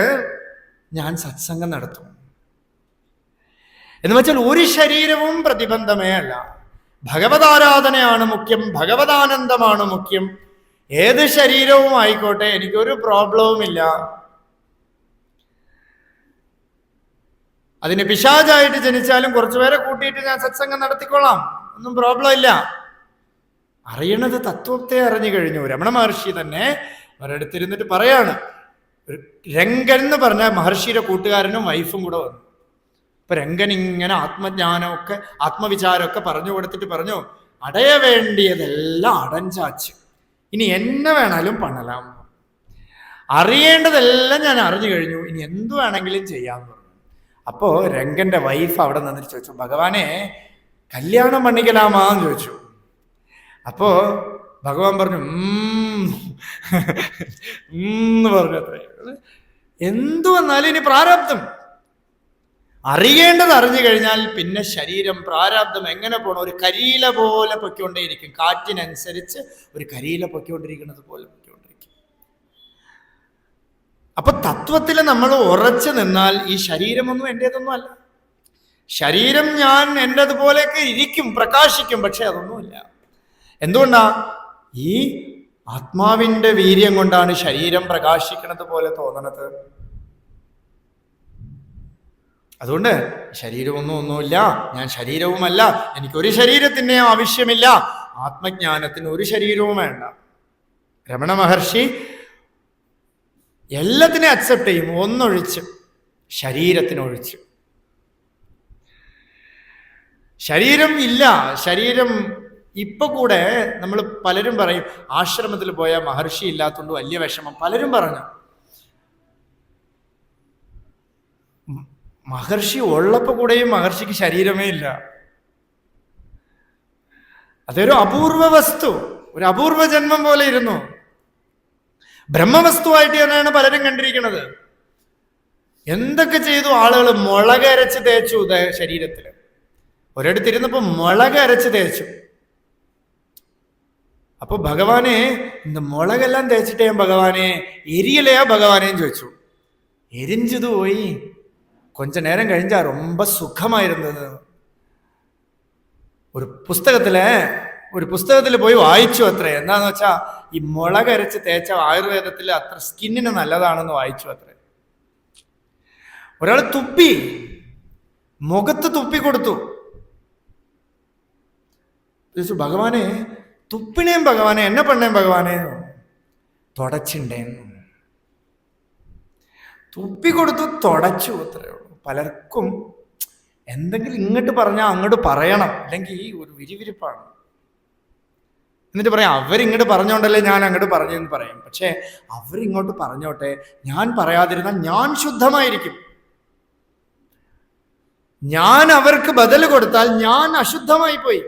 [SPEAKER 1] ഞാൻ സത്സംഗം നടത്തും. എന്ന് വെച്ചാൽ ഒരു ശരീരവും പ്രതിബന്ധമേ അല്ല. ഭഗവതാരാധനയാണ് മുഖ്യം, ഭഗവതാനന്ദമാണ് മുഖ്യം. ഏത് ശരീരവും ആയിക്കോട്ടെ, എനിക്കൊരു പ്രോബ്ലവും ഇല്ല. അതിന് പിശാചായിട്ട് ജനിച്ചാലും കുറച്ചുപേരെ കൂട്ടിയിട്ട് ഞാൻ സത്സംഗം നടത്തിക്കൊള്ളാം, ഒന്നും പ്രോബ്ലം ഇല്ല. അറിയണത് തത്വത്തെ അറിഞ്ഞു കഴിഞ്ഞു. രമണ മഹർഷി തന്നെ ഒരിടത്തിരുന്നിട്ട് പറയാണ്, രംഗൻ എന്ന് പറഞ്ഞ മഹർഷിയുടെ കൂട്ടുകാരനും വൈഫും കൂടെ വന്നു. അപ്പൊ രംഗൻ ഇങ്ങനെ ആത്മജ്ഞാനമൊക്കെ ആത്മവിചാരമൊക്കെ പറഞ്ഞു കൊടുത്തിട്ട് പറഞ്ഞു, അടയ വേണ്ടിയതെല്ലാം അടഞ്ചാച്ച്, ഇനി എന്നെ വേണാലും പണലാം, അറിയേണ്ടതെല്ലാം ഞാൻ അറിഞ്ഞു കഴിഞ്ഞു, ഇനി എന്തു വേണമെങ്കിലും ചെയ്യാമെന്ന് പറഞ്ഞു. അപ്പോ രംഗന്റെ വൈഫ് അവിടെ നിന്നിട്ട് ചോദിച്ചു, ഭഗവാനെ കല്യാണം പണിക്കലാമാന്ന് ചോദിച്ചു. അപ്പോ ഭഗവാൻ പറഞ്ഞു പറഞ്ഞു അത്രേ. എന്തു വന്നാലും ഇനി പ്രാരാബ്ദം, അറിയേണ്ടത് അറിഞ്ഞു കഴിഞ്ഞാൽ പിന്നെ ശരീരം പ്രാരാബ്ദം എങ്ങനെ പോകണം, ഒരു കരിയില പോലെ പൊയ്ക്കൊണ്ടേയിരിക്കും, കാറ്റിനനുസരിച്ച് ഒരു കരിയില പൊയ്ക്കൊണ്ടിരിക്കുന്നത് പോലെ പൊയ്ക്കൊണ്ടിരിക്കും. അപ്പൊ തത്വത്തിൽ നമ്മൾ ഉറച്ചു നിന്നാൽ ഈ ശരീരമൊന്നും എൻ്റേതൊന്നും അല്ല. ശരീരം ഞാൻ എൻ്റെതുപോലെയൊക്കെ ഇരിക്കും, പ്രകാശിക്കും, പക്ഷെ അതൊന്നുമില്ല. എന്തുകൊണ്ടാ? ഈ ആത്മാവിന്റെ വീര്യം കൊണ്ടാണ് ശരീരം പ്രകാശിക്കുന്നത് പോലെ തോന്നണത്. അതുകൊണ്ട് ഒന്നുമില്ല, ഞാൻ ശരീരവുമല്ല, എനിക്കൊരു ശരീരത്തിൻ്റെ ആവശ്യമില്ല, ആത്മജ്ഞാനത്തിന് ഒരു ശരീരവും വേണ്ട. രമണ മഹർഷി എല്ലാത്തിനെയും അക്സെപ്റ്റ് ചെയ്യും, ഒന്നൊഴിച്ച്, ശരീരത്തിനൊഴിച്ച്. ശരീരം ഇല്ല, ശരീരം ഇപ്പൊ കൂടെ നമ്മൾ പലരും പറയും ആശ്രമത്തിൽ പോയ മഹർഷി ഇല്ലാത്തതുകൊണ്ട് വലിയ വിഷമം. പലരും പറഞ്ഞു മഹർഷി ഉള്ളപ്പോ കൂടെയും മഹർഷിക്ക് ശരീരമേ ഇല്ല. അതൊരു അപൂർവ വസ്തു, ഒരു അപൂർവ ജന്മം പോലെ ഇരുന്നു. ബ്രഹ്മവസ്തുവായിട്ട് തന്നെയാണ് പലരും കണ്ടിരിക്കുന്നത്. എന്തൊക്കെ ചെയ്തു ആളുകൾ? മുളക് അരച്ച് തേച്ചു ശരീരത്തിൽ. ഒരിടത്തിരുന്നപ്പോ മുളക് അരച്ച് തേച്ചു. അപ്പൊ ഭഗവാനെ, இந்த മുളകെല്ലാം തേച്ചിട്ടേ ഭഗവാനെ, എരിയലയാ ഭഗവാനേന്ന് ചോദിച്ചു. എരിഞ്ചത് പോയി. கொஞ்ச நேரம் കഴിഞ്ഞാ ரொம்ப സുഖമായിരുന്നത്. ഒരു പുസ്തകത്തിൽ പോയി വായിച്ചു അത്രേ. എന്താന്ന് വെച്ചാ ഈ മുളക് അരച്ച് തേച്ച ആയുർവേദത്തിൽ അത്ര സ്കിന്നിന് നല്ലതാണെന്ന് വായിച്ചു അത്രേ. ഒരാൾ തുപ്പി, മുഖത്ത് തുപ്പി കൊടുത്തു. ഭഗവാനെ, തുപ്പിണേം ഭഗവാനെ, എന്നെ പണ്ണേം ഭഗവാനെ, തുടച്ചിണ്ടേൻ. തുപ്പി കൊടുത്തു, തുടച്ചു, അത്രയേ ഉള്ളൂ. പലർക്കും എന്തെങ്കിലും ഇങ്ങോട്ട് പറഞ്ഞാൽ അങ്ങോട്ട് പറയണം, അല്ലെങ്കിൽ ഒരു വിരിവിരിപ്പാണ്. എന്നിട്ട് പറയാം അവരിങ്ങോട്ട് പറഞ്ഞോണ്ടല്ലേ ഞാൻ അങ്ങോട്ട് പറഞ്ഞെന്ന് പറയും. പക്ഷെ അവരിങ്ങോട്ട് പറഞ്ഞോട്ടെ, ഞാൻ പറയാതിരുന്നാൽ ഞാൻ ശുദ്ധമായിരിക്കും. ഞാൻ അവർക്ക് ബദൽ കൊടുത്താൽ ഞാൻ അശുദ്ധമായി പോയി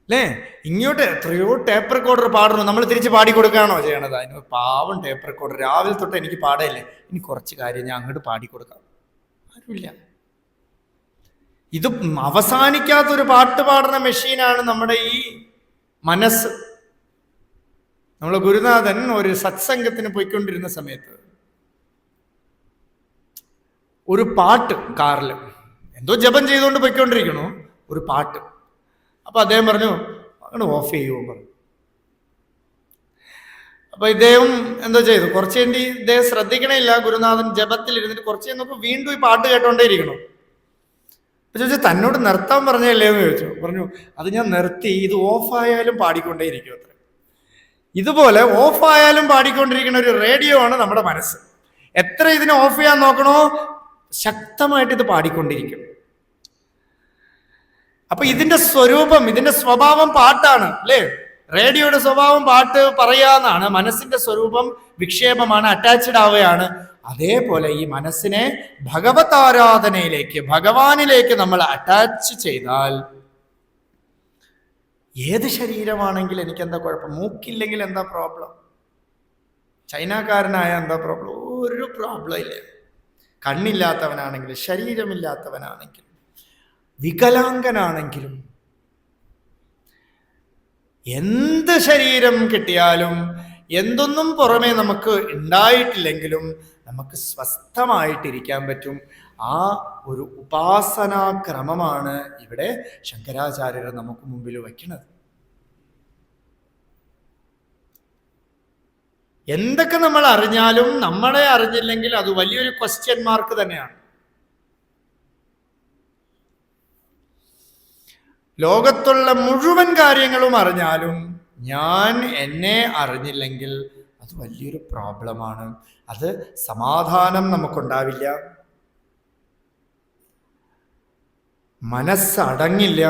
[SPEAKER 1] അല്ലേ? ഇങ്ങോട്ട് എത്രയോ ടേപ്പ് റെക്കോർഡർ പാടുന്നു, നമ്മൾ തിരിച്ച് പാടിക്കൊടുക്കുകയാണോ ചെയ്യണത്? അതിന് പാവം ടേപ്പ് റെക്കോർഡർ, രാവിലെ തൊട്ട് എനിക്ക് പാടയില്ലേ, ഇനി കുറച്ച് കാര്യം ഞാൻ അങ്ങോട്ട് പാടിക്കൊടുക്കാം. ആരുമില്ല. ഇത് അവസാനിക്കാത്തൊരു പാട്ട് പാടുന്ന മെഷീനാണ് നമ്മുടെ ഈ മനസ്സ്. നമ്മളെ ഗുരുനാഥൻ ഒരു സത്സംഗത്തിന് പോയിക്കൊണ്ടിരുന്ന സമയത്ത് ഒരു പാട്ട് കാറിൽ എന്തോ ജപം ചെയ്തുകൊണ്ട് പോയിക്കൊണ്ടിരിക്കണു, ഒരു പാട്ട്. അപ്പൊ അദ്ദേഹം പറഞ്ഞു അങ്ങനെ ഓഫ് ചെയ്യുമോ പറഞ്ഞു. അപ്പൊ ഇദ്ദേഹം എന്തോ ചെയ്തു, കുറച്ച് കഴിഞ്ഞ് ഇദ്ദേഹം ശ്രദ്ധിക്കണില്ല, ഗുരുനാഥൻ ജപത്തിൽ ഇരുന്നിട്ട് കുറച്ച് കഴിഞ്ഞപ്പോൾ വീണ്ടും ഈ പാട്ട് കേട്ടോണ്ടേ ഇരിക്കണം. ചോദിച്ചു തന്നോട് നിർത്താൻ പറഞ്ഞല്ലേ എന്ന് ചോദിച്ചു. പറഞ്ഞു അത് ഞാൻ നിർത്തി, ഇത് ഓഫായാലും പാടിക്കൊണ്ടേ ഇരിക്കും അത്ര. ഇതുപോലെ ഓഫായാലും പാടിക്കൊണ്ടിരിക്കുന്ന ഒരു റേഡിയോ ആണ് നമ്മുടെ മനസ്സ്. എത്ര ഇതിനെ ഓഫ് ചെയ്യാൻ നോക്കണോ ശക്തമായിട്ട് ഇത് പാടിക്കൊണ്ടിരിക്കും. അപ്പൊ ഇതിന്റെ സ്വരൂപം, ഇതിന്റെ സ്വഭാവം പാട്ടാണ് അല്ലേ? റേഡിയോയുടെ സ്വഭാവം പാട്ട് പറയാന്നാണ്. മനസ്സിന്റെ സ്വരൂപം വിക്ഷേപമാണ്, അറ്റാച്ച്ഡ് ആവുകയാണ്. അതേപോലെ ഈ മനസ്സിനെ ഭഗവത് ആരാധനയിലേക്ക്, ഭഗവാനിലേക്ക് നമ്മൾ അറ്റാച്ച് ചെയ്താൽ ഏത് ശരീരമാണെങ്കിൽ എനിക്ക് എന്താ കുഴപ്പം? മൂക്കില്ലെങ്കിൽ എന്താ പ്രോബ്ലം? ചൈനക്കാരനായ എന്താ പ്രോബ്ലം? ഒരു പ്രോബ്ലം ഇല്ല. കണ്ണില്ലാത്തവനാണെങ്കിലും ശരീരമില്ലാത്തവനാണെങ്കിലും വികലാംഗനാണെങ്കിലും എന്ത് ശരീരം കിട്ടിയാലും എന്തൊന്നും പുറമേ നമുക്ക് ഉണ്ടായിട്ടില്ലെങ്കിലും നമുക്ക് സ്വസ്ഥമായിട്ടിരിക്കാൻ പറ്റും. ആ ഒരു ഉപാസനാക്രമമാണ് ഇവിടെ ശങ്കരാചാര്യർ നമുക്ക് മുമ്പിൽ വയ്ക്കുന്നത്. എന്തൊക്കെ നമ്മൾ അറിഞ്ഞാലും നമ്മളെ അറിഞ്ഞില്ലെങ്കിൽ അത് വലിയൊരു ക്വസ്റ്റ്യൻ മാർക്ക് തന്നെയാണ്. ലോകത്തുള്ള മുഴുവൻ കാര്യങ്ങളും അറിഞ്ഞാലും ഞാൻ എന്നെ അറിഞ്ഞില്ലെങ്കിൽ അത് വലിയൊരു പ്രോബ്ലമാണ്. അത് സമാധാനം നമുക്കുണ്ടാവില്ല, മനസ്സടങ്ങില്ല.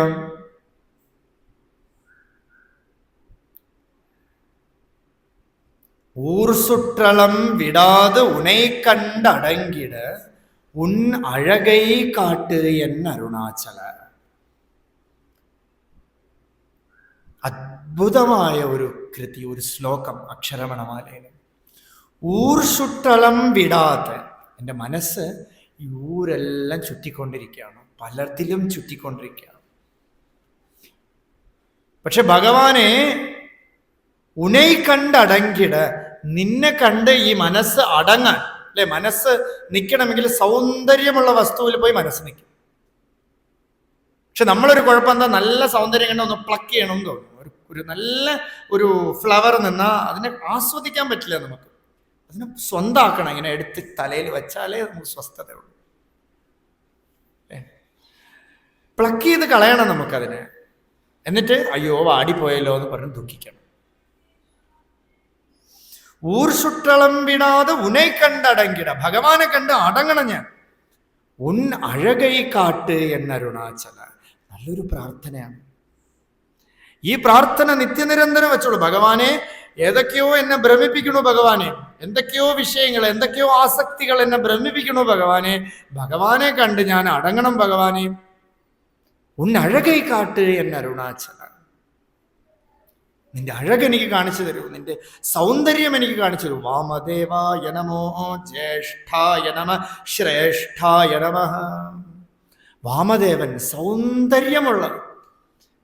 [SPEAKER 1] ஊர்சுற்றளம் விடாது உனை கண்டடங்கிட உன் அழகை காட்டு என் അരുണാചല. അദ്ഭുതമായ ഒരു കൃതി, ഒരു ശ്ലോകം അക്ഷരമണമാലയിൽ. ഊർസുട്ടളം വിടാതെ, എൻ്റെ മനസ്സ് ഈ ഊരെല്ലാം ചുറ്റിക്കൊണ്ടിരിക്കുകയാണ്, പലതിലും ചുറ്റിക്കൊണ്ടിരിക്കുകയാണ്. പക്ഷെ ഭഗവാനെ ഉനൈ കണ്ടടങ്കിട, നിന്നെ കണ്ട് ഈ മനസ്സ് അടങ്ങാൻ, അല്ലെ? മനസ്സ് നിൽക്കണമെങ്കിൽ സൗന്ദര്യമുള്ള വസ്തുവിൽ പോയി മനസ്സ് നിൽക്കും. പക്ഷെ നമ്മളൊരു കുഴപ്പം എന്താ, നല്ല സൗന്ദര്യം കണ്ട ഒന്ന് പ്ലക്ക് ചെയ്യണം എന്ന് തോന്നും. ഒരു നല്ല ഒരു ഫ്ലവർ നിന്നാൽ അതിനെ ആസ്വദിക്കാൻ പറ്റില്ല നമുക്ക്. അതിനെ സ്വന്തമാക്കണം, ഇങ്ങനെ എടുത്ത് തലയിൽ വെച്ചാലേ നമുക്ക് സ്വസ്ഥതയുള്ളൂ. പ്ലക്ക് ചെയ്ത് കളയണം നമുക്കതിനെ. എന്നിട്ട് അയ്യോ വാടിപ്പോയല്ലോ എന്ന് പറഞ്ഞ് ദുഃഖിക്കണം. ഊർസുട്ടളം വിടാതെ ഉനെ കണ്ടടങ്ങിട, ഭഗവാനെ കണ്ട് അടങ്ങണം ഞാൻ. ഉൻ അഴകൈ കാട്ട് എന്നരുണാചല. നല്ലൊരു പ്രാർത്ഥനയാണ് ഈ പ്രാർത്ഥന. നിത്യനിരന്തരം വെച്ചോളൂ. ഭഗവാനെ, ഏതൊക്കെയോ എന്നെ ഭ്രമിപ്പിക്കണു ഭഗവാനെ, എന്തൊക്കെയോ വിഷയങ്ങൾ, എന്തൊക്കെയോ ആസക്തികൾ എന്നെ ഭ്രമിപ്പിക്കണു ഭഗവാനെ. ഭഗവാനെ കണ്ട് ഞാൻ അടങ്ങണം ഭഗവാനെ. ഉൻ അഴകൈ കാട്ട് എന്നരുണാചല. നിന്റെ അഴക് എനിക്ക് കാണിച്ചു തരൂ, നിന്റെ സൗന്ദര്യം എനിക്ക് കാണിച്ചു തരൂ. വാമദേവായ നമോ, ജ്യേഷ്ഠായ നമ, ശ്രേഷ്ഠായ നമ. വാമദേവൻ സൗന്ദര്യമുള്ള,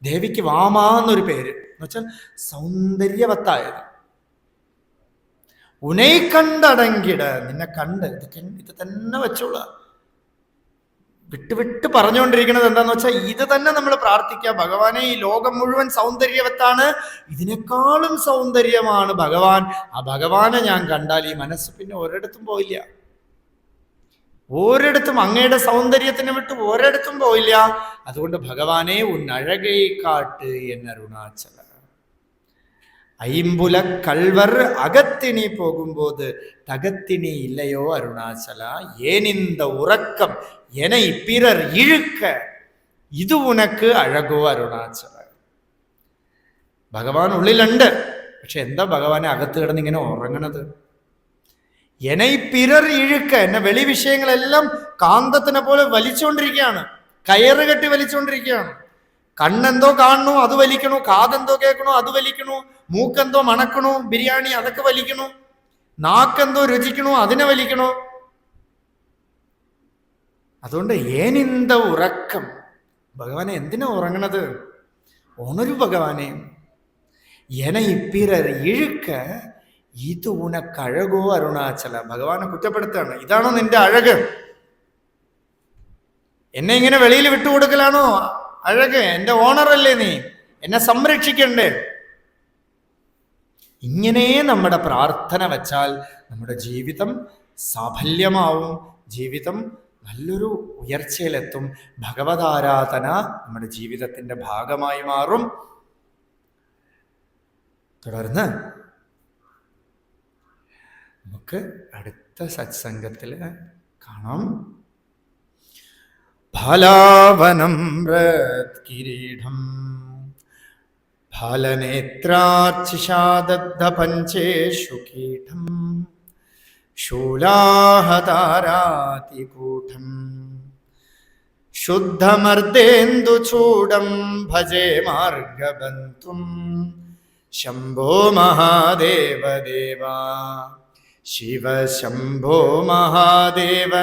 [SPEAKER 1] ദേവിക്ക് വാമ എന്നൊരു പേര് എന്ന് വെച്ചാൽ സൗന്ദര്യവത്തായത്. ഉനൈ കണ്ടടങ്കിട, നിന്നെ കണ്ട്, ഇത് തന്നെ വെച്ചോളൂ. വിട്ട് പറഞ്ഞുകൊണ്ടിരിക്കുന്നത് എന്താന്ന് വെച്ചാൽ ഇത് തന്നെ നമ്മൾ പ്രാർത്ഥിക്കുക. ഭഗവാനെ, ഈ ലോകം മുഴുവൻ സൗന്ദര്യവത്താണ്, ഇതിനേക്കാളും സൗന്ദര്യമാണ് ഭഗവാൻ. ആ ഭഗവാനെ ഞാൻ കണ്ടാൽ ഈ മനസ്സ് പിന്നെ ഒരിടത്തും പോയില്ല. ഒരിടത്തും അങ്ങയുടെ സൗന്ദര്യത്തിന് വിട്ട് ഒരിടത്തും പോയില്ല. അതുകൊണ്ട് ഭഗവാനെ, ഉന്നഴകൈ കാട്ട് എന്നരുണാചല. ஐம்புல கல்வர் அகத்தினி போகும்போது தகத்தினி இல்லையோ அருணாச்சலா. ஏன் இந்த உறக்கம் என்னை பிறர் இழுக்க, இது உனக்கு அழகோ അരുണാചല. ഭഗവാൻ ഉള്ളിലുണ്ട്, പക്ഷെ എന്താ ഭഗവാനെ അകത്ത് കിടന്ന് ഇങ്ങനെ ഉറങ്ങണത്? എന്നെ പിറർ ഇഴുക്ക, എന്നെ വെളി വിഷയങ്ങളെല്ലാം കാന്തത്തിനെ പോലെ വലിച്ചുകൊണ്ടിരിക്കുകയാണ്, കയറ് കെട്ടി വലിച്ചുകൊണ്ടിരിക്കുകയാണ്. കണ്ണെന്തോ കാണണു അത് വലിക്കണു, കാതെന്തോ കേൾക്കണു അത് വലിക്കണു, മൂക്കെന്തോ മണക്കണു ബിരിയാണി അതൊക്കെ വലിക്കണു, നാക്കെന്തോ രുചിക്കണു അതിനെ വലിക്കണു. അതുകൊണ്ട് ഏനിന്ത ഉറക്കം, ഭഗവാനെ എന്തിനാ ഉറങ്ങണത്? ഉണരു ഭഗവാനെ. എന ഇപ്പിറർ ഇഴുക്ക, ഇത് ഉനക്കഴകോ അരുണാചല. ഭഗവാനെ കുറ്റപ്പെടുത്താണ്. ഇതാണോ നിന്റെ അഴക്? എന്നെ ഇങ്ങനെ വെളിയിൽ വിട്ടുകൊടുക്കലാണോ അഴക്? എന്റെ ഓണറല്ലേ നീ, എന്നെ സംരക്ഷിക്കണ്ടേ? ഇങ്ങനെ നമ്മുടെ പ്രാർത്ഥന വച്ചാൽ നമ്മുടെ ജീവിതം സാഫല്യമാവും, ജീവിതം നല്ലൊരു ഉയർച്ചയിലെത്തും. ഭഗവതാരാധന നമ്മുടെ ജീവിതത്തിന്റെ ഭാഗമായി മാറും. തുടർന്ന് നമുക്ക് അടുത്ത സത്സംഗത്തിൽ കാണാം. ഫലാവനം കിരീടം ഫലനേത്രാർച്ചിഷാദഗ്ധ പഞ്ചേഷു കീഠം ശൂലാഹതാരാതികൂഠം ശുദ്ധമർദ്ദേന്ദുചൂഡം ഭജേ മാർഗബന്ധും ശംഭോ മഹാദേവ ദേവ ശിവ ശംഭോ മഹാദേവ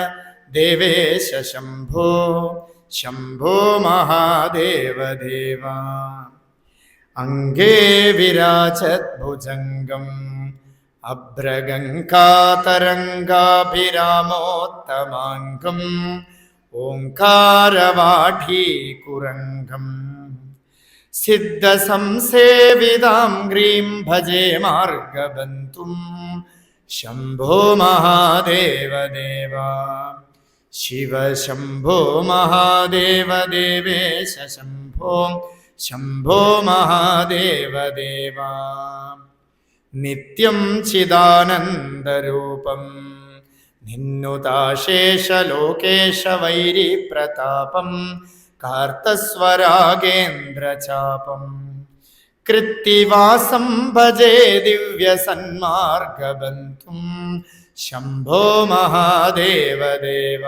[SPEAKER 1] ദേവേശ ശംഭോ ശംഭോ മഹാദേവ ദേവ. അംഗേ വിരാജത് ഭുജംഗം അഭ്രഗംകാതരംഗാഭിരാമോത്തമാംഗം ഓംകാരവാഠീകുരംഗം സിദ്ധസംസേവിതാം ഗ്രീം ഭജേ മാർഗബന്ധും ശംഭോ മഹാദേവ ദേവ ശിവ ശംഭോ മഹാദേവ ദേവേശ ശംഭോ ശംഭോ മഹാദേവ ദേവ. നിത്യം ചിദാനന്ദരൂപം നിന്നുതാശേഷ ലോകേശ വൈരി പ്രതാപം കാർത്തസ്വരാഗേന്ദ്രചാപം കൃത്തിവാസം ഭജേ ദിവ്യസന്മാർഗബന്ധും ശംഭോ മഹാദേവ ദേവ.